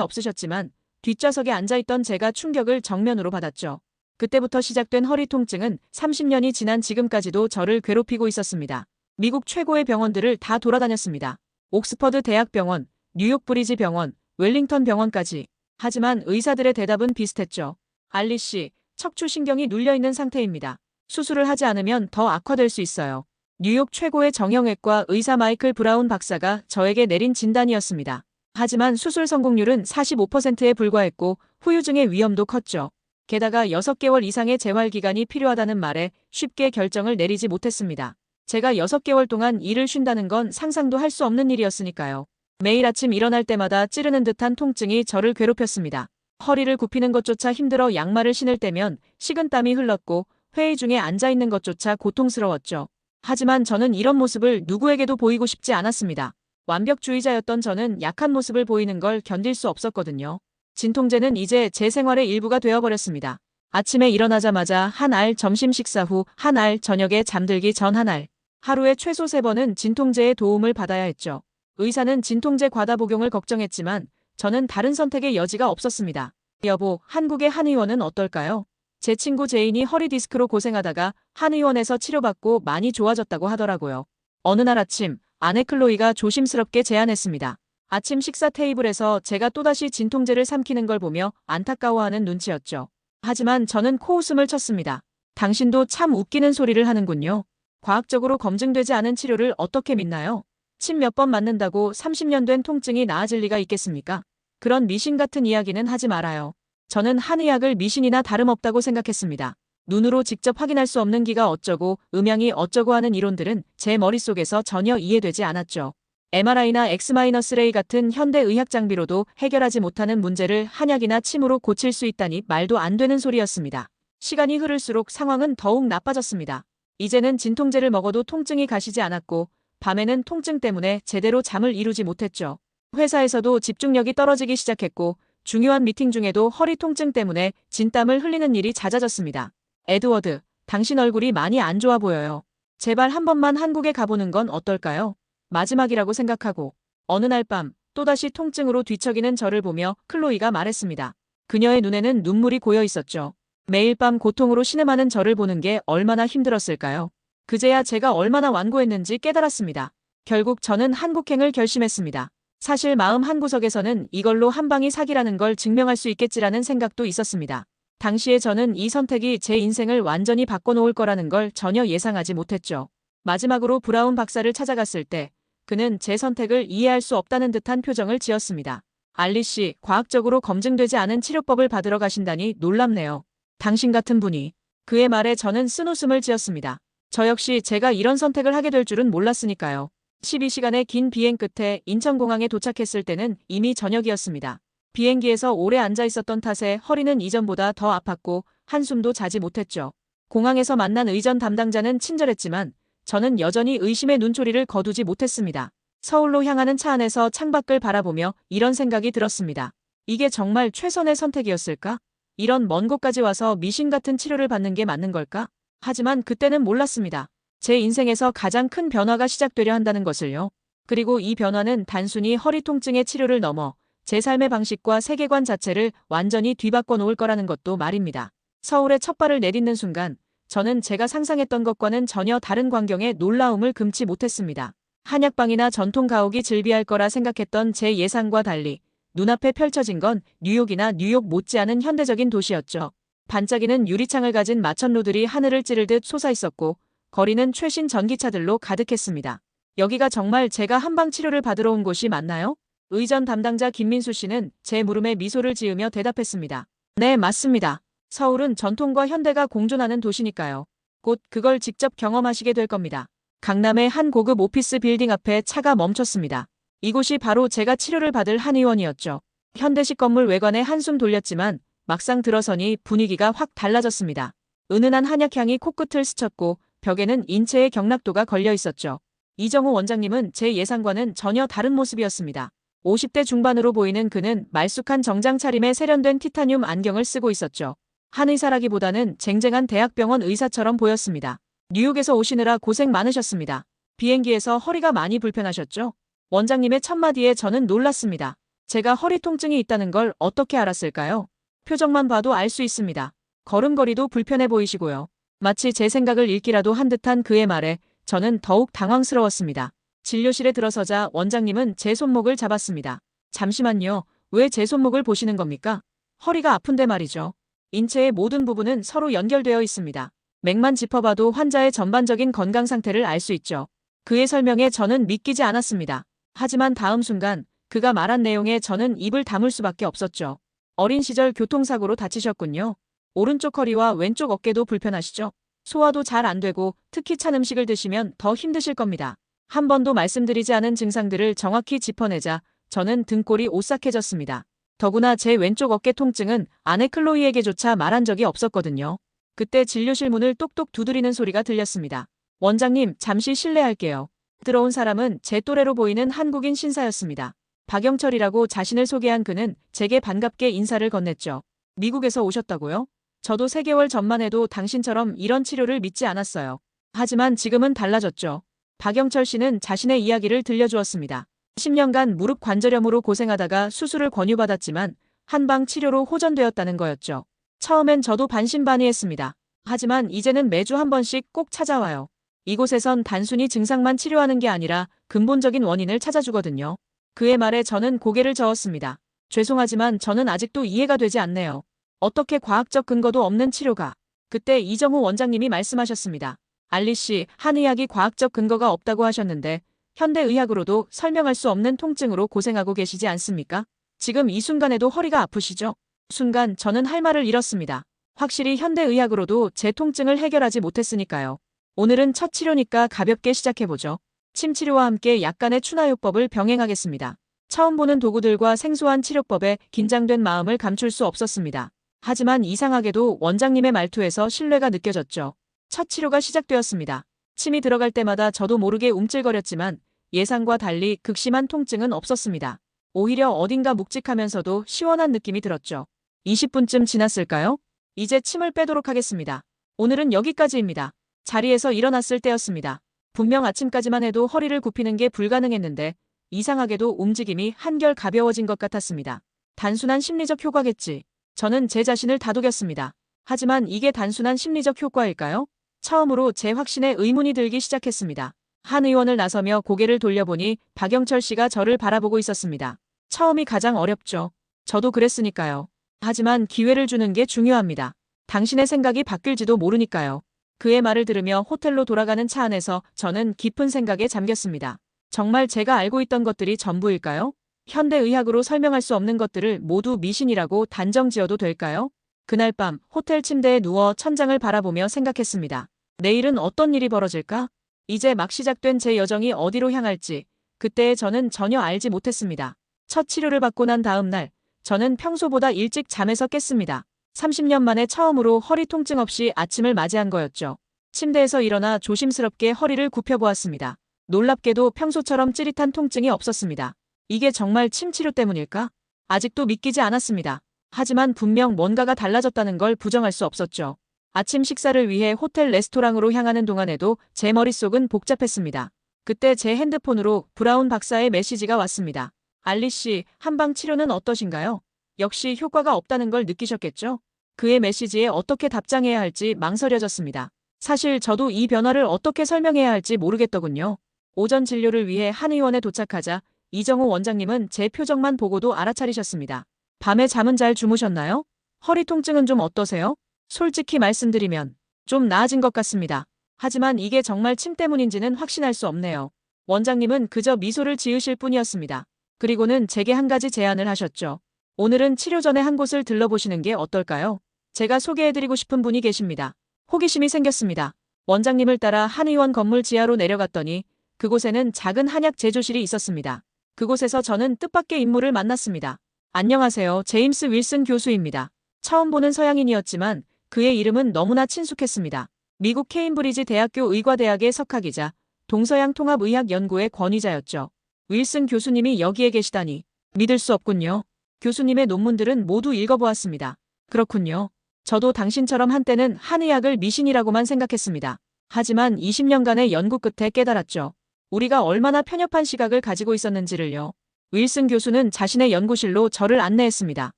없으셨지만 뒷좌석에 앉아있던 제가 충격을 정면으로 받았죠. 그때부터 시작된 허리 통증은 30년이 지난 지금까지도 저를 괴롭히고 있었습니다. 미국 최고의 병원들을 다 돌아다녔습니다. 옥스퍼드 대학병원, 뉴욕 브리지 병원, 웰링턴 병원까지. 하지만 의사들의 대답은 비슷했죠. 알리 씨, 척추신경이 눌려있는 상태입니다. 수술을 하지 않으면 더 악화될 수 있어요. 뉴욕 최고의 정형외과 의사 마이클 브라운 박사가 저에게 내린 진단이었습니다. 하지만 수술 성공률은 45%에 불과했고 후유증의 위험도 컸죠. 게다가 6개월 이상의 재활 기간이 필요하다는 말에 쉽게 결정을 내리지 못했습니다. 제가 6개월 동안 일을 쉰다는 건 상상도 할 수 없는 일이었으니까요. 매일 아침 일어날 때마다 찌르는 듯한 통증이 저를 괴롭혔습니다. 허리를 굽히는 것조차 힘들어 양말을 신을 때면 식은땀이 흘렀고 회의 중에 앉아있는 것조차 고통스러웠죠. 하지만 저는 이런 모습을 누구에게도 보이고 싶지 않았습니다. 완벽주의자였던 저는 약한 모습을 보이는 걸 견딜 수 없었거든요. 진통제는 이제 제 생활의 일부가 되어버렸습니다. 아침에 일어나자마자 한 알, 점심 식사 후 한 알, 저녁에 잠들기 전 한 알. 하루에 최소 3번은 진통제의 도움을 받아야 했죠. 의사는 진통제 과다 복용을 걱정했지만 저는 다른 선택의 여지가 없었습니다. 여보, 한국의 한의원은 어떨까요? 제 친구 제인이 허리 디스크로 고생하다가 한의원에서 치료받고 많이 좋아졌다고 하더라고요. 어느 날 아침, 아내 클로이가 조심스럽게 제안했습니다. 아침 식사 테이블에서 제가 또다시 진통제를 삼키는 걸 보며 안타까워하는 눈치였죠. 하지만 저는 코웃음을 쳤습니다. 당신도 참 웃기는 소리를 하는군요. 과학적으로 검증되지 않은 치료를 어떻게 믿나요? 침 몇 번 맞는다고 30년 된 통증이 나아질 리가 있겠습니까? 그런 미신 같은 이야기는 하지 말아요. 저는 한의학을 미신이나 다름없다고 생각했습니다. 눈으로 직접 확인할 수 없는 기가 어쩌고 음양이 어쩌고 하는 이론들은 제 머릿속에서 전혀 이해되지 않았죠. MRI나 X-레이 같은 현대 의학 장비로도 해결하지 못하는 문제를 한약이나 침으로 고칠 수 있다니 말도 안 되는 소리였습니다. 시간이 흐를수록 상황은 더욱 나빠졌습니다. 이제는 진통제를 먹어도 통증이 가시지 않았고 밤에는 통증 때문에 제대로 잠을 이루지 못했죠. 회사에서도 집중력이 떨어지기 시작했고 중요한 미팅 중에도 허리 통증 때문에 진땀을 흘리는 일이 잦아졌습니다. 에드워드, 당신 얼굴이 많이 안 좋아 보여요. 제발 한 번만 한국에 가보는 건 어떨까요? 마지막이라고 생각하고. 어느 날 밤 또다시 통증으로 뒤척이는 저를 보며 클로이가 말했습니다. 그녀의 눈에는 눈물이 고여 있었죠. 매일 밤 고통으로 신음하는 저를 보는 게 얼마나 힘들었을까요? 그제야 제가 얼마나 완고했는지 깨달았습니다. 결국 저는 한국행을 결심했습니다. 사실 마음 한구석에서는 이걸로 한 방이 사기라는 걸 증명할 수 있겠지라는 생각도 있었습니다. 당시에 저는 이 선택이 제 인생을 완전히 바꿔놓을 거라는 걸 전혀 예상하지 못했죠. 마지막으로 브라운 박사를 찾아갔을 때 그는 제 선택을 이해할 수 없다는 듯한 표정을 지었습니다. 알리 씨, 과학적으로 검증되지 않은 치료법을 받으러 가신다니 놀랍네요. 당신 같은 분이. 그의 말에 저는 쓴웃음을 지었습니다. 저 역시 제가 이런 선택을 하게 될 줄은 몰랐으니까요. 12시간의 긴 비행 끝에 인천공항에 도착했을 때는 이미 저녁이었습니다. 비행기에서 오래 앉아 있었던 탓에 허리는 이전보다 더 아팠고 한숨도 자지 못했죠. 공항에서 만난 의전 담당자는 친절했지만 저는 여전히 의심의 눈초리를 거두지 못했습니다. 서울로 향하는 차 안에서 창밖을 바라보며 이런 생각이 들었습니다. 이게 정말 최선의 선택이었을까? 이런 먼 곳까지 와서 미신 같은 치료를 받는 게 맞는 걸까? 하지만 그때는 몰랐습니다. 제 인생에서 가장 큰 변화가 시작되려 한다는 것을요. 그리고 이 변화는 단순히 허리 통증의 치료를 넘어 제 삶의 방식과 세계관 자체를 완전히 뒤바꿔 놓을 거라는 것도 말입니다. 서울에 첫 발을 내딛는 순간 저는 제가 상상했던 것과는 전혀 다른 광경에 놀라움을 금치 못했습니다. 한약방이나 전통 가옥이 즐비할 거라 생각했던 제 예상과 달리 눈앞에 펼쳐진 건 뉴욕이나 뉴욕 못지않은 현대적인 도시였죠. 반짝이는 유리창을 가진 마천루들이 하늘을 찌르듯 솟아있었고 거리는 최신 전기차들로 가득했습니다. 여기가 정말 제가 한방 치료를 받으러 온 곳이 맞나요? 의전 담당자 김민수 씨는 제 물음에 미소를 지으며 대답했습니다. 네, 맞습니다. 서울은 전통과 현대가 공존하는 도시니까요. 곧 그걸 직접 경험하시게 될 겁니다. 강남의 한 고급 오피스 빌딩 앞에 차가 멈췄습니다. 이곳이 바로 제가 치료를 받을 한의원이었죠. 현대식 건물 외관에 한숨 돌렸지만 막상 들어서니 분위기가 확 달라졌습니다. 은은한 한약향이 코끝을 스쳤고 벽에는 인체의 경락도가 걸려 있었죠. 이정우 원장님은 제 예상과는 전혀 다른 모습이었습니다. 50대 중반으로 보이는 그는 말쑥한 정장 차림에 세련된 티타늄 안경을 쓰고 있었죠. 한의사라기보다는 쟁쟁한 대학병원 의사처럼 보였습니다. 뉴욕에서 오시느라 고생 많으셨습니다. 비행기에서 허리가 많이 불편하셨죠? 원장님의 첫마디에 저는 놀랐습니다. 제가 허리 통증이 있다는 걸 어떻게 알았을까요? 표정만 봐도 알 수 있습니다. 걸음걸이도 불편해 보이시고요. 마치 제 생각을 읽기라도 한 듯한 그의 말에 저는 더욱 당황스러웠습니다. 진료실에 들어서자 원장님은 제 손목을 잡았습니다. 잠시만요. 왜 제 손목을 보시는 겁니까? 허리가 아픈데 말이죠. 인체의 모든 부분은 서로 연결되어 있습니다. 맥만 짚어봐도 환자의 전반적인 건강 상태를 알 수 있죠. 그의 설명에 저는 믿기지 않았습니다. 하지만 다음 순간 그가 말한 내용에 저는 입을 다물 수밖에 없었죠. 어린 시절 교통사고로 다치셨군요. 오른쪽 허리와 왼쪽 어깨도 불편하시죠? 소화도 잘 안 되고 특히 찬 음식을 드시면 더 힘드실 겁니다. 한 번도 말씀드리지 않은 증상들을 정확히 짚어내자 저는 등골이 오싹해졌습니다. 더구나 제 왼쪽 어깨 통증은 아내 클로이에게조차 말한 적이 없었거든요. 그때 진료실 문을 똑똑 두드리는 소리가 들렸습니다. 원장님, 잠시 실례할게요. 들어온 사람은 제 또래로 보이는 한국인 신사였습니다. 박영철이라고 자신을 소개한 그는 제게 반갑게 인사를 건넸죠. 미국에서 오셨다고요? 저도 3개월 전만 해도 당신처럼 이런 치료를 믿지 않았어요. 하지만 지금은 달라졌죠. 박영철 씨는 자신의 이야기를 들려주었습니다. 10년간 무릎 관절염으로 고생하다가 수술을 권유받았지만 한방 치료로 호전되었다는 거였죠. 처음엔 저도 반신반의했습니다. 하지만 이제는 매주 한 번씩 꼭 찾아와요. 이곳에선 단순히 증상만 치료하는 게 아니라 근본적인 원인을 찾아주거든요. 그의 말에 저는 고개를 저었습니다. 죄송하지만 저는 아직도 이해가 되지 않네요. 어떻게 과학적 근거도 없는 치료가. 그때 이정우 원장님이 말씀하셨습니다. 알리 씨, 한의학이 과학적 근거가 없다고 하셨는데 현대의학으로도 설명할 수 없는 통증으로 고생하고 계시지 않습니까? 지금 이 순간에도 허리가 아프시죠? 순간 저는 할 말을 잃었습니다. 확실히 현대의학으로도 제 통증을 해결하지 못했으니까요. 오늘은 첫 치료니까 가볍게 시작해보죠. 침치료와 함께 약간의 추나요법을 병행하겠습니다. 처음 보는 도구들과 생소한 치료법에 긴장된 마음을 감출 수 없었습니다. 하지만 이상하게도 원장님의 말투에서 신뢰가 느껴졌죠. 첫 치료가 시작되었습니다. 침이 들어갈 때마다 저도 모르게 움찔거렸지만 예상과 달리 극심한 통증은 없었습니다. 오히려 어딘가 묵직하면서도 시원한 느낌이 들었죠. 20분쯤 지났을까요? 이제 침을 빼도록 하겠습니다. 오늘은 여기까지입니다. 자리에서 일어났을 때였습니다. 분명 아침까지만 해도 허리를 굽히는 게 불가능했는데 이상하게도 움직임이 한결 가벼워진 것 같았습니다. 단순한 심리적 효과겠지. 저는 제 자신을 다독였습니다. 하지만 이게 단순한 심리적 효과일까요? 처음으로 제 확신에 의문이 들기 시작했습니다. 한 의원을 나서며 고개를 돌려보니 박영철 씨가 저를 바라보고 있었습니다. 처음이 가장 어렵죠. 저도 그랬으니까요. 하지만 기회를 주는 게 중요합니다. 당신의 생각이 바뀔지도 모르니까요. 그의 말을 들으며 호텔로 돌아가는 차 안에서 저는 깊은 생각에 잠겼습니다. 정말 제가 알고 있던 것들이 전부일까요? 현대의학으로 설명할 수 없는 것들을 모두 미신이라고 단정지어도 될까요? 그날 밤 호텔 침대에 누워 천장을 바라보며 생각했습니다. 내일은 어떤 일이 벌어질까? 이제 막 시작된 제 여정이 어디로 향할지 그때의 저는 전혀 알지 못했습니다. 첫 치료를 받고 난 다음 날 저는 평소보다 일찍 잠에서 깼습니다. 30년 만에 처음으로 허리 통증 없이 아침을 맞이한 거였죠. 침대에서 일어나 조심스럽게 허리를 굽혀보았습니다. 놀랍게도 평소처럼 찌릿한 통증이 없었습니다. 이게 정말 침 치료 때문일까? 아직도 믿기지 않았습니다. 하지만 분명 뭔가가 달라졌다는 걸 부정할 수 없었죠. 아침 식사를 위해 호텔 레스토랑으로 향하는 동안에도 제 머릿속은 복잡했습니다. 그때 제 핸드폰으로 브라운 박사의 메시지가 왔습니다. 알리 씨, 한방 치료는 어떠신가요? 역시 효과가 없다는 걸 느끼셨겠죠? 그의 메시지에 어떻게 답장해야 할지 망설여졌습니다. 사실 저도 이 변화를 어떻게 설명해야 할지 모르겠더군요. 오전 진료를 위해 한의원에 도착하자 이정호 원장님은 제 표정만 보고도 알아차리셨습니다. 밤에 잠은 잘 주무셨나요? 허리 통증은 좀 어떠세요? 솔직히 말씀드리면 좀 나아진 것 같습니다. 하지만 이게 정말 침 때문인지는 확신할 수 없네요. 원장님은 그저 미소를 지으실 뿐이었습니다. 그리고는 제게 한 가지 제안을 하셨죠. 오늘은 치료 전에 한 곳을 들러보시는 게 어떨까요? 제가 소개해드리고 싶은 분이 계십니다. 호기심이 생겼습니다. 원장님을 따라 한의원 건물 지하로 내려갔더니 그곳에는 작은 한약 제조실이 있었습니다. 그곳에서 저는 뜻밖의 인물을 만났습니다. 안녕하세요. 제임스 윌슨 교수입니다. 처음 보는 서양인이었지만 그의 이름은 너무나 친숙했습니다. 미국 케임브리지 대학교 의과대학의 석학이자 동서양 통합의학 연구의 권위자였죠. 윌슨 교수님이 여기에 계시다니 믿을 수 없군요. 교수님의 논문들은 모두 읽어보았습니다. 그렇군요. 저도 당신처럼 한때는 한의학을 미신이라고만 생각했습니다. 하지만 20년간의 연구 끝에 깨달았죠. 우리가 얼마나 편협한 시각을 가지고 있었는지를요. 윌슨 교수는 자신의 연구실로 저를 안내했습니다.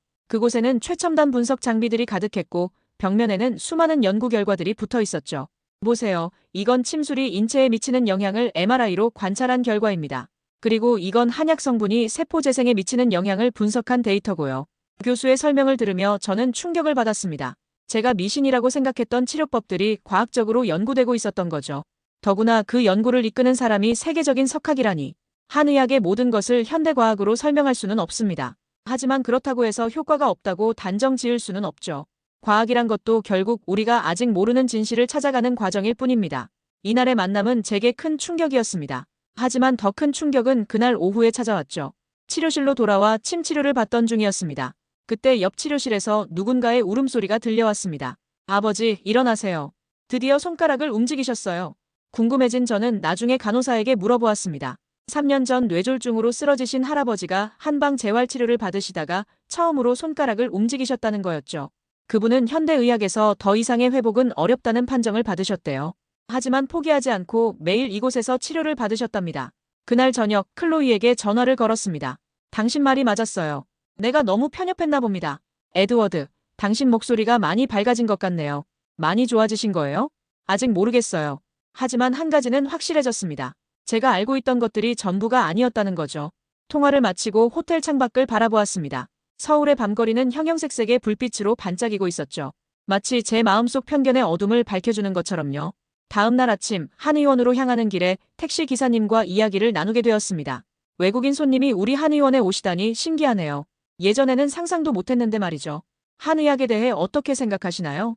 그곳에는 최첨단 분석 장비들이 가득했고 벽면에는 수많은 연구 결과들이 붙어 있었죠. 보세요. 이건 침술이 인체에 미치는 영향을 MRI로 관찰한 결과입니다. 그리고 이건 한약 성분이 세포 재생에 미치는 영향을 분석한 데이터고요. 교수의 설명을 들으며 저는 충격을 받았습니다. 제가 미신이라고 생각했던 치료법들이 과학적으로 연구되고 있었던 거죠. 더구나 그 연구를 이끄는 사람이 세계적인 석학이라니. 한의학의 모든 것을 현대과학으로 설명할 수는 없습니다. 하지만 그렇다고 해서 효과가 없다고 단정 지을 수는 없죠. 과학이란 것도 결국 우리가 아직 모르는 진실을 찾아가는 과정일 뿐입니다. 이날의 만남은 제게 큰 충격이었습니다. 하지만 더 큰 충격은 그날 오후에 찾아왔죠. 치료실로 돌아와 침 치료를 받던 중이었습니다. 그때 옆 치료실에서 누군가의 울음소리가 들려왔습니다. 아버지, 일어나세요. 드디어 손가락을 움직이셨어요. 궁금해진 저는 나중에 간호사에게 물어보았습니다. 3년 전 뇌졸중으로 쓰러지신 할아버지가 한방 재활치료를 받으시다가 처음으로 손가락을 움직이셨다는 거였죠. 그분은 현대의학에서 더 이상의 회복은 어렵다는 판정을 받으셨대요. 하지만 포기하지 않고 매일 이곳에서 치료를 받으셨답니다. 그날 저녁 클로이에게 전화를 걸었습니다. 당신 말이 맞았어요. 내가 너무 편협했나 봅니다. 에드워드, 당신 목소리가 많이 밝아진 것 같네요. 많이 좋아지신 거예요? 아직 모르겠어요. 하지만 한 가지는 확실해졌습니다. 제가 알고 있던 것들이 전부가 아니었다는 거죠. 통화를 마치고 호텔 창밖을 바라보았습니다. 서울의 밤거리는 형형색색의 불빛으로 반짝이고 있었죠. 마치 제 마음속 편견의 어둠을 밝혀주는 것처럼요. 다음 날 아침 한의원으로 향하는 길에 택시 기사님과 이야기를 나누게 되었습니다. 외국인 손님이 우리 한의원에 오시다니 신기하네요. 예전에는 상상도 못했는데 말이죠. 한의학에 대해 어떻게 생각하시나요?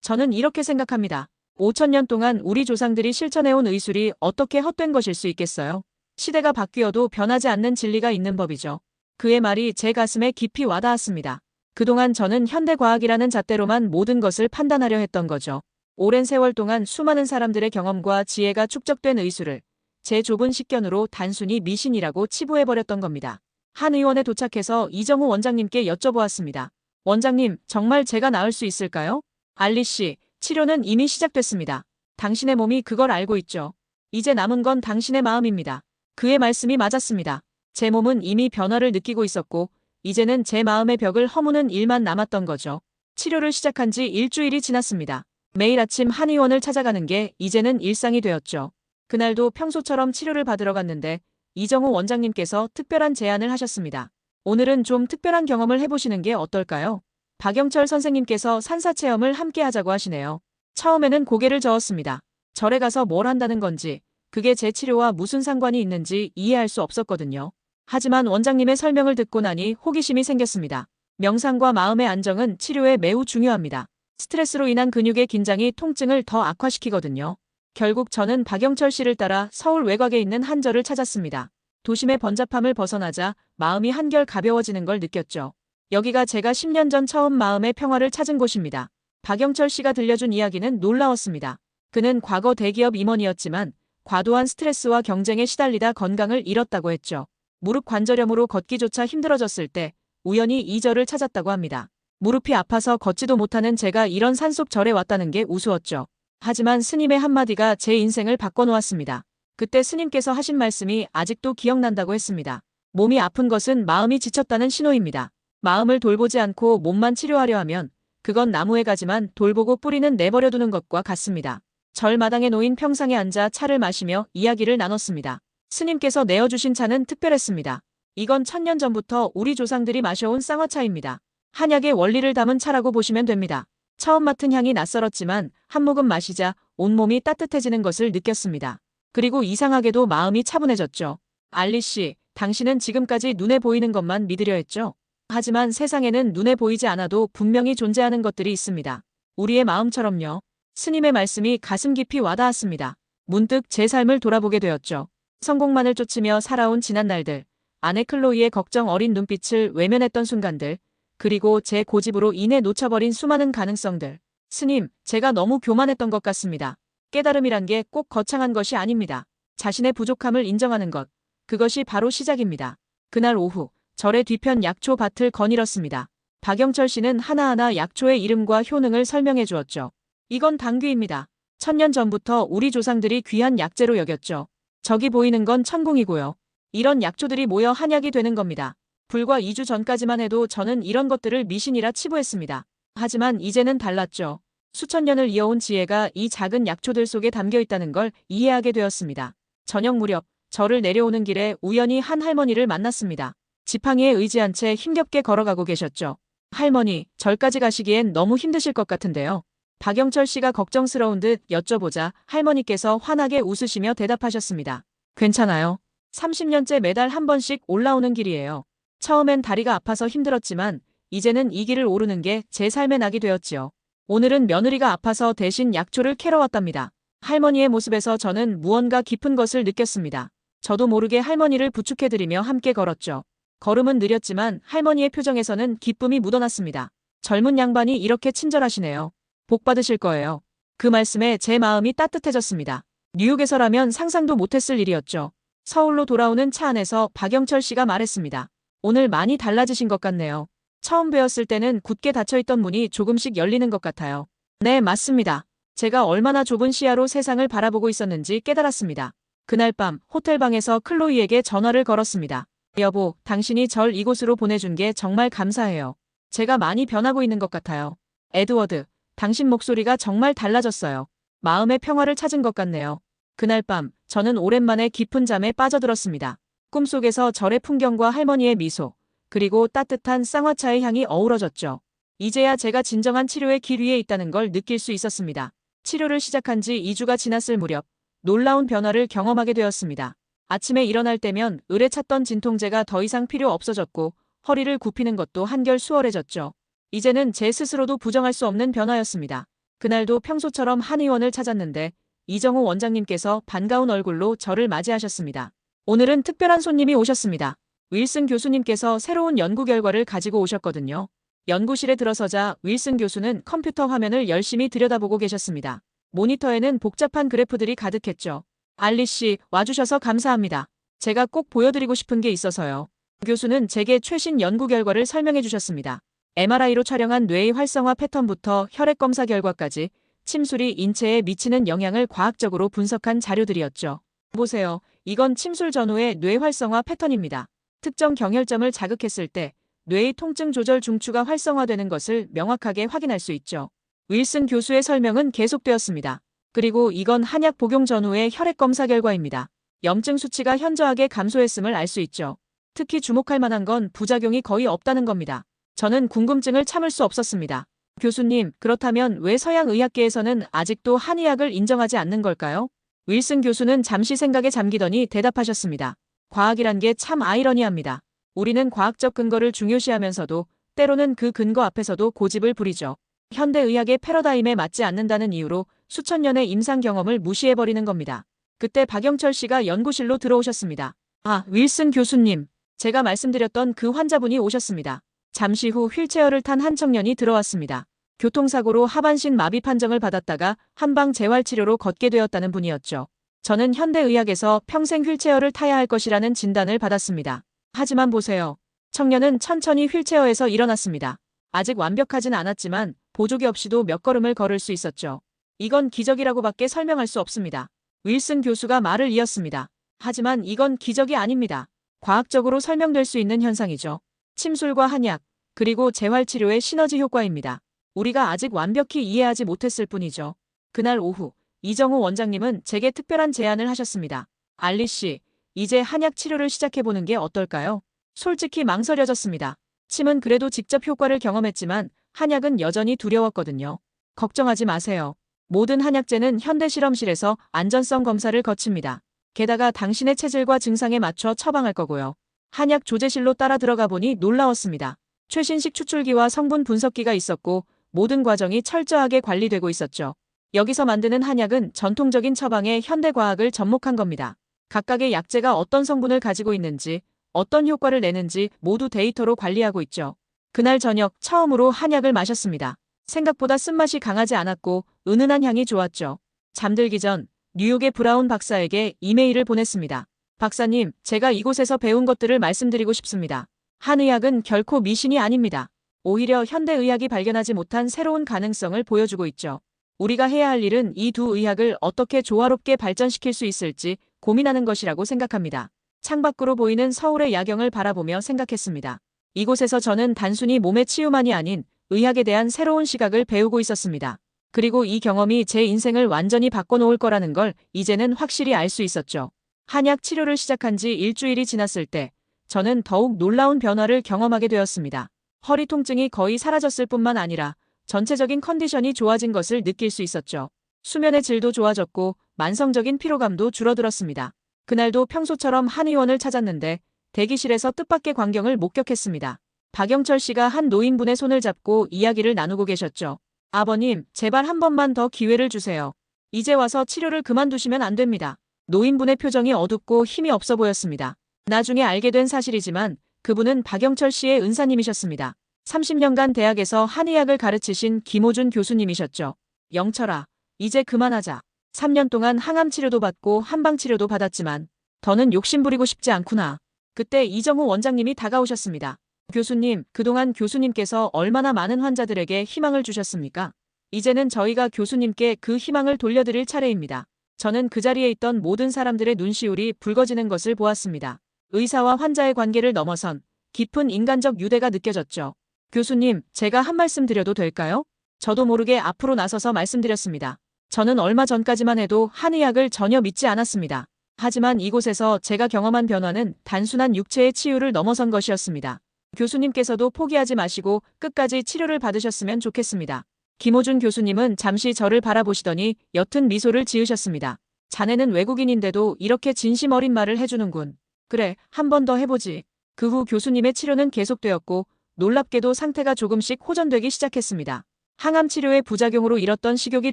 저는 이렇게 생각합니다. 5,000년 동안 우리 조상들이 실천해온 의술이 어떻게 헛된 것일 수 있겠어요? 시대가 바뀌어도 변하지 않는 진리가 있는 법이죠. 그의 말이 제 가슴에 깊이 와닿았습니다. 그동안 저는 현대과학이라는 잣대로만 모든 것을 판단하려 했던 거죠. 오랜 세월 동안 수많은 사람들의 경험과 지혜가 축적된 의술을 제 좁은 식견으로 단순히 미신이라고 치부해버렸던 겁니다. 한의원에 도착해서 이정호 원장님께 여쭤보았습니다. 원장님, 정말 제가 나을 수 있을까요? 알리 씨, 치료는 이미 시작됐습니다. 당신의 몸이 그걸 알고 있죠. 이제 남은 건 당신의 마음입니다. 그의 말씀이 맞았습니다. 제 몸은 이미 변화를 느끼고 있었고 이제는 제 마음의 벽을 허무는 일만 남았던 거죠. 치료를 시작한 지 일주일이 지났습니다. 매일 아침 한의원을 찾아가는 게 이제는 일상이 되었죠. 그날도 평소처럼 치료를 받으러 갔는데 이정호 원장님께서 특별한 제안을 하셨습니다. 오늘은 좀 특별한 경험을 해보시는 게 어떨까요? 박영철 선생님께서 산사체험을 함께 하자고 하시네요. 처음에는 고개를 저었습니다. 절에 가서 뭘 한다는 건지, 그게 제 치료와 무슨 상관이 있는지 이해할 수 없었거든요. 하지만 원장님의 설명을 듣고 나니 호기심이 생겼습니다. 명상과 마음의 안정은 치료에 매우 중요합니다. 스트레스로 인한 근육의 긴장이 통증을 더 악화시키거든요. 결국 저는 박영철 씨를 따라 서울 외곽에 있는 한 절을 찾았습니다. 도심의 번잡함을 벗어나자 마음이 한결 가벼워지는 걸 느꼈죠. 여기가 제가 10년 전 처음 마음의 평화를 찾은 곳입니다. 박영철 씨가 들려준 이야기는 놀라웠습니다. 그는 과거 대기업 임원이었지만 과도한 스트레스와 경쟁에 시달리다 건강을 잃었다고 했죠. 무릎 관절염으로 걷기조차 힘들어졌을 때 우연히 이 절을 찾았다고 합니다. 무릎이 아파서 걷지도 못하는 제가 이런 산속 절에 왔다는 게 우스웠죠. 하지만 스님의 한마디가 제 인생을 바꿔놓았습니다. 그때 스님께서 하신 말씀이 아직도 기억난다고 했습니다. 몸이 아픈 것은 마음이 지쳤다는 신호입니다. 마음을 돌보지 않고 몸만 치료하려 하면 그건 나무의 가지만 돌보고 뿌리는 내버려두는 것과 같습니다. 절마당에 놓인 평상에 앉아 차를 마시며 이야기를 나눴습니다. 스님께서 내어주신 차는 특별했습니다. 이건 1000년 전부터 우리 조상들이 마셔온 쌍화차입니다. 한약의 원리를 담은 차라고 보시면 됩니다. 처음 맡은 향이 낯설었지만 한 모금 마시자 온몸이 따뜻해지는 것을 느꼈습니다. 그리고 이상하게도 마음이 차분해졌죠. 알리 씨, 당신은 지금까지 눈에 보이는 것만 믿으려 했죠? 하지만 세상에는 눈에 보이지 않아도 분명히 존재하는 것들이 있습니다. 우리의 마음처럼요. 스님의 말씀이 가슴 깊이 와닿았습니다. 문득 제 삶을 돌아보게 되었죠. 성공만을 쫓으며 살아온 지난 날들, 아내 클로이의 걱정 어린 눈빛을 외면했던 순간들, 그리고 제 고집으로 인해 놓쳐버린 수많은 가능성들. 스님, 제가 너무 교만했던 것 같습니다. 깨달음이란 게 꼭 거창한 것이 아닙니다. 자신의 부족함을 인정하는 것, 그것이 바로 시작입니다. 그날 오후, 절의 뒤편 약초 밭을 거닐었습니다. 박영철 씨는 하나하나 약초의 이름과 효능을 설명해 주었죠. 이건 당귀입니다. 1000년 전부터 우리 조상들이 귀한 약재로 여겼죠. 저기 보이는 건 천궁이고요. 이런 약초들이 모여 한약이 되는 겁니다. 불과 2주 전까지만 해도 저는 이런 것들을 미신이라 치부했습니다. 하지만 이제는 달랐죠. 수천 년을 이어온 지혜가 이 작은 약초들 속에 담겨 있다는 걸 이해하게 되었습니다. 저녁 무렵, 절을 내려오는 길에 우연히 한 할머니를 만났습니다. 지팡이에 의지한 채 힘겹게 걸어가고 계셨죠. 할머니, 절까지 가시기엔 너무 힘드실 것 같은데요. 박영철 씨가 걱정스러운 듯 여쭤보자 할머니께서 환하게 웃으시며 대답하셨습니다. 괜찮아요. 30년째 매달 한 번씩 올라오는 길이에요. 처음엔 다리가 아파서 힘들었지만 이제는 이 길을 오르는 게 제 삶의 낙이 되었지요. 오늘은 며느리가 아파서 대신 약초를 캐러 왔답니다. 할머니의 모습에서 저는 무언가 깊은 것을 느꼈습니다. 저도 모르게 할머니를 부축해드리며 함께 걸었죠. 걸음은 느렸지만 할머니의 표정에서는 기쁨이 묻어났습니다. 젊은 양반이 이렇게 친절하시네요. 복 받으실 거예요. 그 말씀에 제 마음이 따뜻해졌습니다. 뉴욕에서라면 상상도 못했을 일이었죠. 서울로 돌아오는 차 안에서 박영철 씨가 말했습니다. 오늘 많이 달라지신 것 같네요. 처음 뵈었을 때는 굳게 닫혀있던 문이 조금씩 열리는 것 같아요. 네, 맞습니다. 제가 얼마나 좁은 시야로 세상을 바라보고 있었는지 깨달았습니다. 그날 밤 호텔방에서 클로이에게 전화를 걸었습니다. 여보, 당신이 절 이곳으로 보내준 게 정말 감사해요. 제가 많이 변하고 있는 것 같아요. 에드워드, 당신 목소리가 정말 달라졌어요. 마음의 평화를 찾은 것 같네요. 그날 밤 저는 오랜만에 깊은 잠에 빠져들었습니다. 꿈속에서 절의 풍경과 할머니의 미소, 그리고 따뜻한 쌍화차의 향이 어우러졌죠. 이제야 제가 진정한 치료의 길 위에 있다는 걸 느낄 수 있었습니다. 치료를 시작한 지 2주가 지났을 무렵 놀라운 변화를 경험하게 되었습니다. 아침에 일어날 때면 을에 찼던 진통제가 더 이상 필요 없어졌고 허리를 굽히는 것도 한결 수월해졌죠. 이제는 제 스스로도 부정할 수 없는 변화였습니다. 그날도 평소처럼 한의원을 찾았는데 이정호 원장님께서 반가운 얼굴로 저를 맞이하셨습니다. 오늘은 특별한 손님이 오셨습니다. 윌슨 교수님께서 새로운 연구 결과를 가지고 오셨거든요. 연구실에 들어서자 윌슨 교수는 컴퓨터 화면을 열심히 들여다보고 계셨습니다. 모니터에는 복잡한 그래프들이 가득했죠. 알리 씨, 와주셔서 감사합니다. 제가 꼭 보여드리고 싶은 게 있어서요. 교수는 제게 최신 연구 결과를 설명해 주셨습니다. MRI로 촬영한 뇌의 활성화 패턴부터 혈액 검사 결과까지 침술이 인체에 미치는 영향을 과학적으로 분석한 자료들이었죠. 보세요. 이건 침술 전후의 뇌 활성화 패턴입니다. 특정 경혈점을 자극했을 때 뇌의 통증 조절 중추가 활성화되는 것을 명확하게 확인할 수 있죠. 윌슨 교수의 설명은 계속되었습니다. 그리고 이건 한약 복용 전후의 혈액 검사 결과입니다. 염증 수치가 현저하게 감소했음을 알 수 있죠. 특히 주목할 만한 건 부작용이 거의 없다는 겁니다. 저는 궁금증을 참을 수 없었습니다. 교수님, 그렇다면 왜 서양 의학계에서는 아직도 한의학을 인정하지 않는 걸까요? 윌슨 교수는 잠시 생각에 잠기더니 대답하셨습니다. 과학이란 게 참 아이러니합니다. 우리는 과학적 근거를 중요시하면서도 때로는 그 근거 앞에서도 고집을 부리죠. 현대의학의 패러다임에 맞지 않는다는 이유로 수천 년의 임상 경험을 무시해버리는 겁니다. 그때 박영철 씨가 연구실로 들어오셨습니다. 아, 윌슨 교수님. 제가 말씀드렸던 그 환자분이 오셨습니다. 잠시 후 휠체어를 탄 한 청년이 들어왔습니다. 교통사고로 하반신 마비 판정을 받았다가 한방 재활치료로 걷게 되었다는 분이었죠. 저는 현대의학에서 평생 휠체어를 타야 할 것이라는 진단을 받았습니다. 하지만 보세요. 청년은 천천히 휠체어에서 일어났습니다. 아직 완벽하진 않았지만 보조기 없이도 몇 걸음을 걸을 수 있었죠. 이건 기적이라고밖에 설명할 수 없습니다. 윌슨 교수가 말을 이었습니다. 하지만 이건 기적이 아닙니다. 과학적으로 설명될 수 있는 현상이죠. 침술과 한약, 그리고 재활치료의 시너지 효과입니다. 우리가 아직 완벽히 이해하지 못했을 뿐이죠. 그날 오후, 이정우 원장님은 제게 특별한 제안을 하셨습니다. 알리 씨, 이제 한약 치료를 시작해보는 게 어떨까요? 솔직히 망설여졌습니다. 침은 그래도 직접 효과를 경험했지만 한약은 여전히 두려웠거든요. 걱정하지 마세요. 모든 한약재는 현대실험실에서 안전성 검사를 거칩니다. 게다가 당신의 체질과 증상에 맞춰 처방할 거고요. 한약 조제실로 따라 들어가 보니 놀라웠습니다. 최신식 추출기와 성분 분석기가 있었고 모든 과정이 철저하게 관리되고 있었죠. 여기서 만드는 한약은 전통적인 처방에 현대과학을 접목한 겁니다. 각각의 약재가 어떤 성분을 가지고 있는지, 어떤 효과를 내는지 모두 데이터로 관리하고 있죠. 그날 저녁 처음으로 한약을 마셨습니다. 생각보다 쓴맛이 강하지 않았고 은은한 향이 좋았죠. 잠들기 전 뉴욕의 브라운 박사에게 이메일을 보냈습니다. 박사님, 제가 이곳에서 배운 것들을 말씀드리고 싶습니다. 한의학은 결코 미신이 아닙니다. 오히려 현대의학이 발견하지 못한 새로운 가능성을 보여주고 있죠. 우리가 해야 할 일은 이 두 의학을 어떻게 조화롭게 발전시킬 수 있을지 고민하는 것이라고 생각합니다. 창밖으로 보이는 서울의 야경을 바라보며 생각했습니다. 이곳에서 저는 단순히 몸의 치유만이 아닌 의학에 대한 새로운 시각을 배우고 있었습니다. 그리고 이 경험이 제 인생을 완전히 바꿔놓을 거라는 걸 이제는 확실히 알 수 있었죠. 한약 치료를 시작한 지 일주일이 지났을 때 저는 더욱 놀라운 변화를 경험하게 되었습니다. 허리 통증이 거의 사라졌을 뿐만 아니라 전체적인 컨디션이 좋아진 것을 느낄 수 있었죠. 수면의 질도 좋아졌고 만성적인 피로감도 줄어들었습니다. 그날도 평소처럼 한의원을 찾았는데 대기실에서 뜻밖의 광경을 목격했습니다. 박영철 씨가 한 노인분의 손을 잡고 이야기를 나누고 계셨죠. 아버님, 제발 한 번만 더 기회를 주세요. 이제 와서 치료를 그만두시면 안 됩니다. 노인분의 표정이 어둡고 힘이 없어 보였습니다. 나중에 알게 된 사실이지만 그분은 박영철 씨의 은사님이셨습니다. 30년간 대학에서 한의학을 가르치신 김호준 교수님이셨죠. 영철아, 이제 그만하자. 3년 동안 항암 치료도 받고 한방 치료도 받았지만 더는 욕심부리고 싶지 않구나. 그때 이정우 원장님이 다가오셨습니다. 교수님, 그동안 교수님께서 얼마나 많은 환자들에게 희망을 주셨습니까? 이제는 저희가 교수님께 그 희망을 돌려드릴 차례입니다. 저는 그 자리에 있던 모든 사람들의 눈시울이 붉어지는 것을 보았습니다. 의사와 환자의 관계를 넘어선 깊은 인간적 유대가 느껴졌죠. 교수님, 제가 한 말씀 드려도 될까요? 저도 모르게 앞으로 나서서 말씀드렸습니다. 저는 얼마 전까지만 해도 한의학을 전혀 믿지 않았습니다. 하지만 이곳에서 제가 경험한 변화는 단순한 육체의 치유를 넘어선 것이었습니다. 교수님께서도 포기하지 마시고 끝까지 치료를 받으셨으면 좋겠습니다. 김호준 교수님은 잠시 저를 바라보시더니 옅은 미소를 지으셨습니다. 자네는 외국인인데도 이렇게 진심 어린 말을 해주는군. 그래, 한 번 더 해보지. 그 후 교수님의 치료는 계속되었고 놀랍게도 상태가 조금씩 호전되기 시작했습니다. 항암 치료의 부작용으로 잃었던 식욕이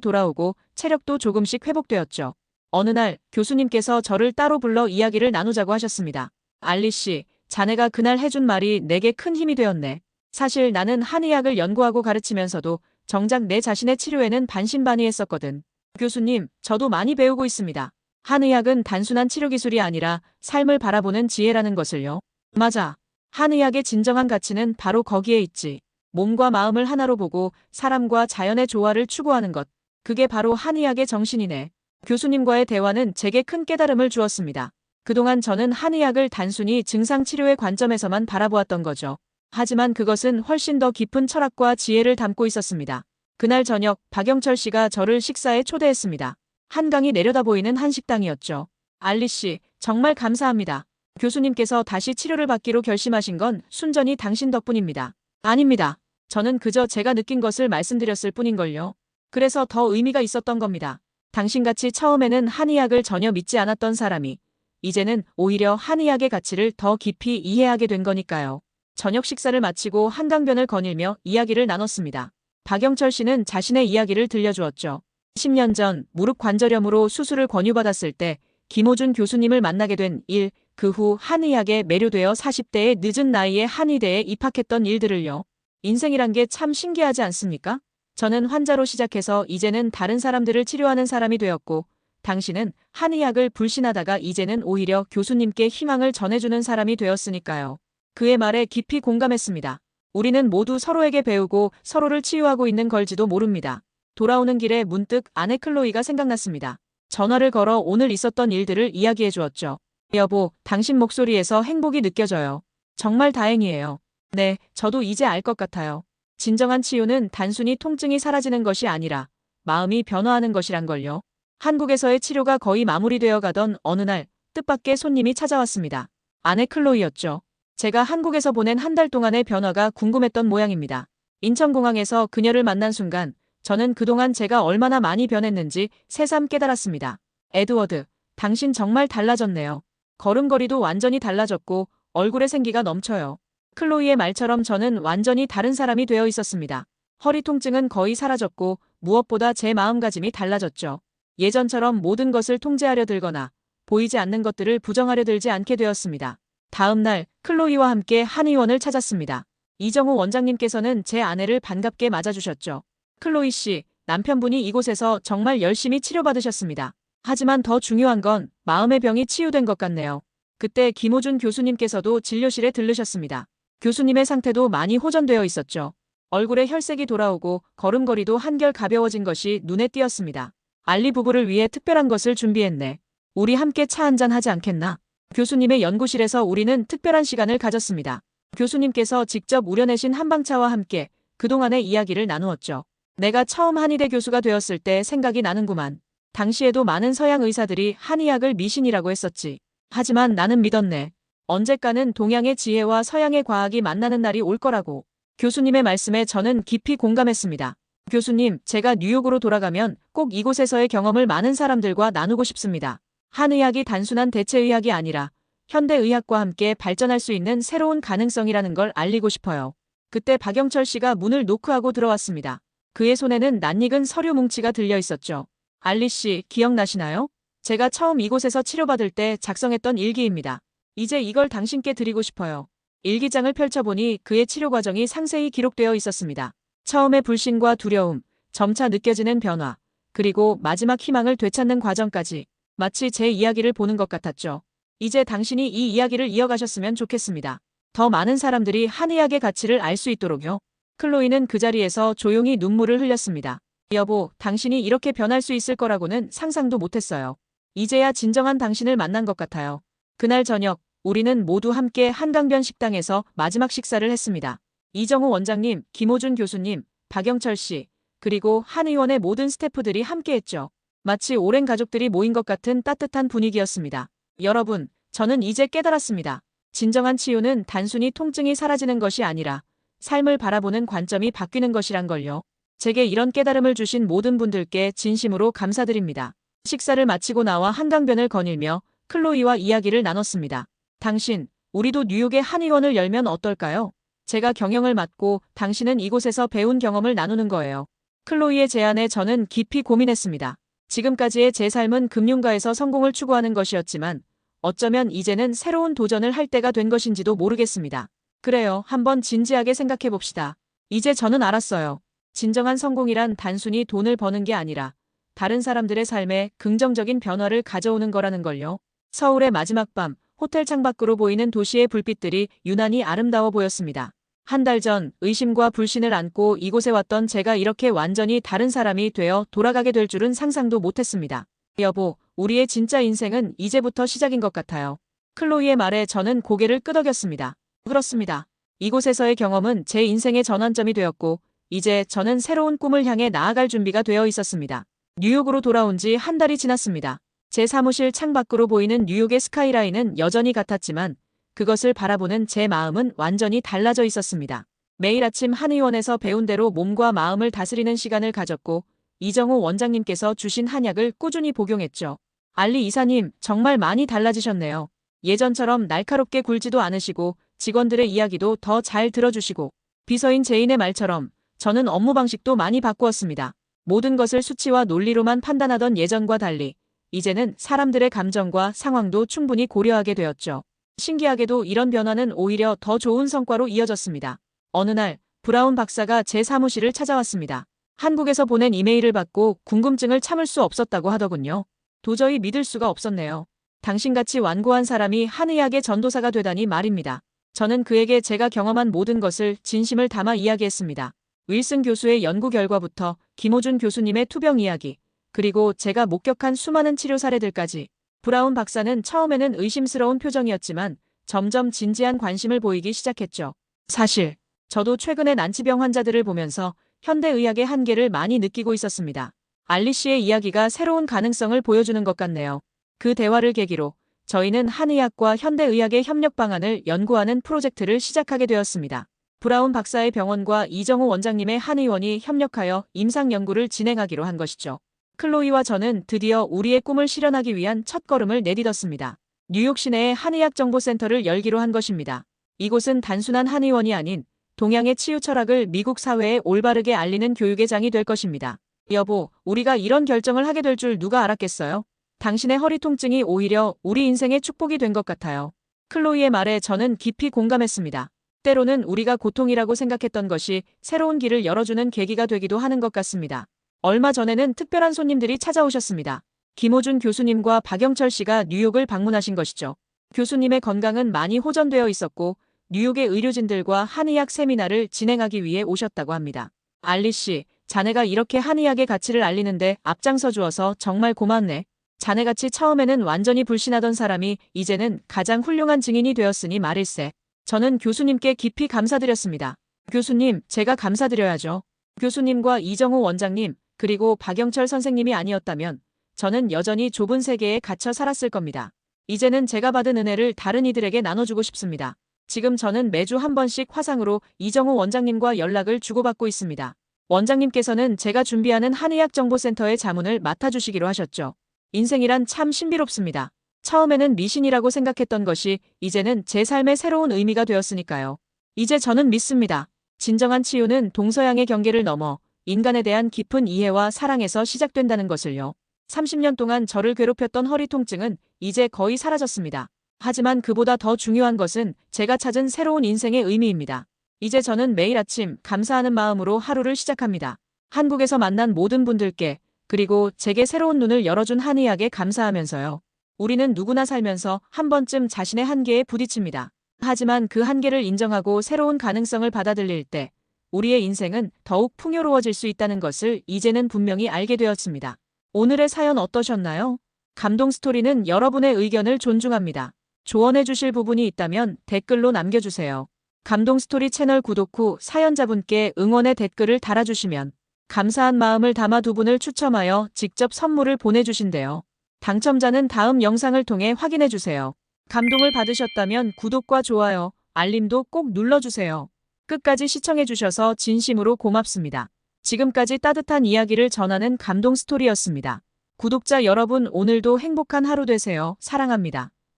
돌아오고 체력도 조금씩 회복되었죠. 어느 날 교수님께서 저를 따로 불러 이야기를 나누자고 하셨습니다. 알리 씨, 자네가 그날 해준 말이 내게 큰 힘이 되었네. 사실 나는 한의학을 연구하고 가르치면서도 정작 내 자신의 치료에는 반신반의했었거든. 교수님, 저도 많이 배우고 있습니다. 한의학은 단순한 치료 기술이 아니라 삶을 바라보는 지혜라는 것을요. 맞아. 한의학의 진정한 가치는 바로 거기에 있지. 몸과 마음을 하나로 보고 사람과 자연의 조화를 추구하는 것. 그게 바로 한의학의 정신이네. 교수님과의 대화는 제게 큰 깨달음을 주었습니다. 그동안 저는 한의학을 단순히 증상 치료의 관점에서만 바라보았던 거죠. 하지만 그것은 훨씬 더 깊은 철학과 지혜를 담고 있었습니다. 그날 저녁 박영철 씨가 저를 식사에 초대했습니다. 한강이 내려다 보이는 한식당이었죠. 알리 씨, 정말 감사합니다. 교수님께서 다시 치료를 받기로 결심하신 건 순전히 당신 덕분입니다. 아닙니다. 저는 그저 제가 느낀 것을 말씀드렸을 뿐인걸요. 그래서 더 의미가 있었던 겁니다. 당신같이 처음에는 한의학을 전혀 믿지 않았던 사람이 이제는 오히려 한의학의 가치를 더 깊이 이해하게 된 거니까요. 저녁 식사를 마치고 한강변을 거닐며 이야기를 나눴습니다. 박영철 씨는 자신의 이야기를 들려주었죠. 10년 전 무릎 관절염으로 수술을 권유받았을 때 김호준 교수님을 만나게 된 일, 그 후 한의학에 매료되어 40대의 늦은 나이에 한의대에 입학했던 일들을요. 인생이란 게 참 신기하지 않습니까? 저는 환자로 시작해서 이제는 다른 사람들을 치료하는 사람이 되었고 당신은 한의학을 불신하다가 이제는 오히려 교수님께 희망을 전해주는 사람이 되었으니까요. 그의 말에 깊이 공감했습니다. 우리는 모두 서로에게 배우고 서로를 치유하고 있는 걸지도 모릅니다. 돌아오는 길에 문득 아내 클로이가 생각났습니다. 전화를 걸어 오늘 있었던 일들을 이야기해 주었죠. 여보, 당신 목소리에서 행복이 느껴져요. 정말 다행이에요. 네, 저도 이제 알 것 같아요. 진정한 치유는 단순히 통증이 사라지는 것이 아니라 마음이 변화하는 것이란 걸요. 한국에서의 치료가 거의 마무리되어 가던 어느 날 뜻밖의 손님이 찾아왔습니다. 아내 클로이였죠. 제가 한국에서 보낸 한 달 동안의 변화가 궁금했던 모양입니다. 인천공항에서 그녀를 만난 순간 저는 그동안 제가 얼마나 많이 변했는지 새삼 깨달았습니다. 에드워드, 당신 정말 달라졌네요. 걸음걸이도 완전히 달라졌고 얼굴에 생기가 넘쳐요. 클로이의 말처럼 저는 완전히 다른 사람이 되어 있었습니다. 허리 통증은 거의 사라졌고 무엇보다 제 마음가짐이 달라졌죠. 예전처럼 모든 것을 통제하려 들거나 보이지 않는 것들을 부정하려 들지 않게 되었습니다. 다음 날 클로이와 함께 한의원을 찾았습니다. 이정우 원장님께서는 제 아내를 반갑게 맞아주셨죠. 클로이 씨, 남편분이 이곳에서 정말 열심히 치료받으셨습니다. 하지만 더 중요한 건 마음의 병이 치유된 것 같네요. 그때 김호준 교수님께서도 진료실에 들르셨습니다. 교수님의 상태도 많이 호전되어 있었죠. 얼굴에 혈색이 돌아오고 걸음걸이도 한결 가벼워진 것이 눈에 띄었습니다. 알리 부부를 위해 특별한 것을 준비했네. 우리 함께 차 한잔 하지 않겠나? 교수님의 연구실에서 우리는 특별한 시간을 가졌습니다. 교수님께서 직접 우려내신 한방차와 함께 그동안의 이야기를 나누었죠. 내가 처음 한의대 교수가 되었을 때 생각이 나는구만. 당시에도 많은 서양 의사들이 한의학을 미신이라고 했었지. 하지만 나는 믿었네. 언제까는 동양의 지혜와 서양의 과학이 만나는 날이 올 거라고. 교수님의 말씀에 저는 깊이 공감했습니다. 교수님, 제가 뉴욕으로 돌아가면 꼭 이곳에서의 경험을 많은 사람들과 나누고 싶습니다. 한의학이 단순한 대체의학이 아니라 현대의학과 함께 발전할 수 있는 새로운 가능성이라는 걸 알리고 싶어요. 그때 박영철 씨가 문을 노크하고 들어왔습니다. 그의 손에는 낯익은 서류 뭉치가 들려 있었죠. 알리 씨, 기억나시나요? 제가 처음 이곳에서 치료받을 때 작성했던 일기입니다. 이제 이걸 당신께 드리고 싶어요. 일기장을 펼쳐보니 그의 치료 과정이 상세히 기록되어 있었습니다. 처음의 불신과 두려움, 점차 느껴지는 변화, 그리고 마지막 희망을 되찾는 과정까지 마치 제 이야기를 보는 것 같았죠. 이제 당신이 이 이야기를 이어가셨으면 좋겠습니다. 더 많은 사람들이 한의학의 가치를 알 수 있도록요. 클로이는 그 자리에서 조용히 눈물을 흘렸습니다. 여보, 당신이 이렇게 변할 수 있을 거라고는 상상도 못했어요. 이제야 진정한 당신을 만난 것 같아요. 그날 저녁, 우리는 모두 함께 한강변 식당에서 마지막 식사를 했습니다. 이정우 원장님, 김호준 교수님, 박영철 씨, 그리고 한의원의 모든 스태프들이 함께했죠. 마치 오랜 가족들이 모인 것 같은 따뜻한 분위기였습니다. 여러분, 저는 이제 깨달았습니다. 진정한 치유는 단순히 통증이 사라지는 것이 아니라 삶을 바라보는 관점이 바뀌는 것이란 걸요. 제게 이런 깨달음을 주신 모든 분들께 진심으로 감사드립니다. 식사를 마치고 나와 한강변을 거닐며 클로이와 이야기를 나눴습니다. 당신, 우리도 뉴욕의 한의원을 열면 어떨까요? 제가 경영을 맡고 당신은 이곳에서 배운 경험을 나누는 거예요. 클로이의 제안에 저는 깊이 고민했습니다. 지금까지의 제 삶은 금융가에서 성공을 추구하는 것이었지만 어쩌면 이제는 새로운 도전을 할 때가 된 것인지도 모르겠습니다. 그래요, 한번 진지하게 생각해 봅시다. 이제 저는 알았어요. 진정한 성공이란 단순히 돈을 버는 게 아니라 다른 사람들의 삶에 긍정적인 변화를 가져오는 거라는 걸요. 서울의 마지막 밤, 호텔 창밖으로 보이는 도시의 불빛들이 유난히 아름다워 보였습니다. 한 달 전 의심과 불신을 안고 이곳에 왔던 제가 이렇게 완전히 다른 사람이 되어 돌아가게 될 줄은 상상도 못했습니다. 여보, 우리의 진짜 인생은 이제부터 시작인 것 같아요. 클로이의 말에 저는 고개를 끄덕였습니다. 그렇습니다. 이곳에서의 경험은 제 인생의 전환점이 되었고 이제 저는 새로운 꿈을 향해 나아갈 준비가 되어 있었습니다. 뉴욕으로 돌아온 지 한 달이 지났습니다. 제 사무실 창밖으로 보이는 뉴욕의 스카이라인은 여전히 같았지만 그것을 바라보는 제 마음은 완전히 달라져 있었습니다. 매일 아침 한의원에서 배운 대로 몸과 마음을 다스리는 시간을 가졌고 이정우 원장님께서 주신 한약을 꾸준히 복용했죠. 알리 이사님, 정말 많이 달라지셨네요. 예전처럼 날카롭게 굴지도 않으시고 직원들의 이야기도 더 잘 들어주시고 비서인 제인의 말처럼 저는 업무 방식도 많이 바꾸었습니다. 모든 것을 수치와 논리로만 판단하던 예전과 달리 이제는 사람들의 감정과 상황도 충분히 고려하게 되었죠. 신기하게도 이런 변화는 오히려 더 좋은 성과로 이어졌습니다. 어느 날 브라운 박사가 제 사무실을 찾아왔습니다. 한국에서 보낸 이메일을 받고 궁금증을 참을 수 없었다고 하더군요. 도저히 믿을 수가 없었네요. 당신같이 완고한 사람이 한의학의 전도사가 되다니 말입니다. 저는 그에게 제가 경험한 모든 것을 진심을 담아 이야기했습니다. 윌슨 교수의 연구 결과부터 김호준 교수님의 투병 이야기, 그리고 제가 목격한 수많은 치료 사례들까지. 브라운 박사는 처음에는 의심스러운 표정이었지만 점점 진지한 관심을 보이기 시작했죠. 사실 저도 최근에 난치병 환자들을 보면서 현대의학의 한계를 많이 느끼고 있었습니다. 알리 씨의 이야기가 새로운 가능성을 보여주는 것 같네요. 그 대화를 계기로 저희는 한의학과 현대의학의 협력 방안을 연구하는 프로젝트를 시작하게 되었습니다. 브라운 박사의 병원과 이정우 원장님의 한의원이 협력하여 임상 연구를 진행하기로 한 것이죠. 클로이와 저는 드디어 우리의 꿈을 실현하기 위한 첫걸음을 내딛었습니다. 뉴욕 시내에 한의학정보센터를 열기로 한 것입니다. 이곳은 단순한 한의원이 아닌 동양의 치유 철학을 미국 사회에 올바르게 알리는 교육의 장이 될 것입니다. 여보, 우리가 이런 결정을 하게 될 줄 누가 알았겠어요? 당신의 허리 통증이 오히려 우리 인생의 축복이 된 것 같아요. 클로이의 말에 저는 깊이 공감했습니다. 때로는 우리가 고통이라고 생각했던 것이 새로운 길을 열어주는 계기가 되기도 하는 것 같습니다. 얼마 전에는 특별한 손님들이 찾아오셨습니다. 김호준 교수님과 박영철 씨가 뉴욕을 방문하신 것이죠. 교수님의 건강은 많이 호전되어 있었고 뉴욕의 의료진들과 한의학 세미나를 진행하기 위해 오셨다고 합니다. 알리 씨, 자네가 이렇게 한의학의 가치를 알리는데 앞장서 주어서 정말 고맙네. 자네같이 처음에는 완전히 불신하던 사람이 이제는 가장 훌륭한 증인이 되었으니 말일세. 저는 교수님께 깊이 감사드렸습니다. 교수님, 제가 감사드려야죠. 교수님과 이정우 원장님, 그리고 박영철 선생님이 아니었다면 저는 여전히 좁은 세계에 갇혀 살았을 겁니다. 이제는 제가 받은 은혜를 다른 이들에게 나눠주고 싶습니다. 지금 저는 매주 한 번씩 화상으로 이정우 원장님과 연락을 주고받고 있습니다. 원장님께서는 제가 준비하는 한의학정보센터의 자문을 맡아주시기로 하셨죠. 인생이란 참 신비롭습니다. 처음에는 미신이라고 생각했던 것이 이제는 제 삶의 새로운 의미가 되었으니까요. 이제 저는 믿습니다. 진정한 치유는 동서양의 경계를 넘어 인간에 대한 깊은 이해와 사랑에서 시작된다는 것을요. 30년 동안 저를 괴롭혔던 허리 통증은 이제 거의 사라졌습니다. 하지만 그보다 더 중요한 것은 제가 찾은 새로운 인생의 의미입니다. 이제 저는 매일 아침 감사하는 마음으로 하루를 시작합니다. 한국에서 만난 모든 분들께, 그리고 제게 새로운 눈을 열어준 한의학에 감사하면서요. 우리는 누구나 살면서 한 번쯤 자신의 한계에 부딪힙니다. 하지만 그 한계를 인정하고 새로운 가능성을 받아들일 때 우리의 인생은 더욱 풍요로워질 수 있다는 것을 이제는 분명히 알게 되었습니다. 오늘의 사연 어떠셨나요? 감동 스토리는 여러분의 의견을 존중합니다. 조언해 주실 부분이 있다면 댓글로 남겨주세요. 감동 스토리 채널 구독 후 사연자분께 응원의 댓글을 달아주시면 감사한 마음을 담아 두 분을 추첨하여 직접 선물을 보내주신대요. 당첨자는 다음 영상을 통해 확인해주세요. 감동을 받으셨다면 구독과 좋아요, 알림도 꼭 눌러주세요. 끝까지 시청해주셔서 진심으로 고맙습니다. 지금까지 따뜻한 이야기를 전하는 감동 스토리였습니다. 구독자 여러분, 오늘도 행복한 하루 되세요. 사랑합니다.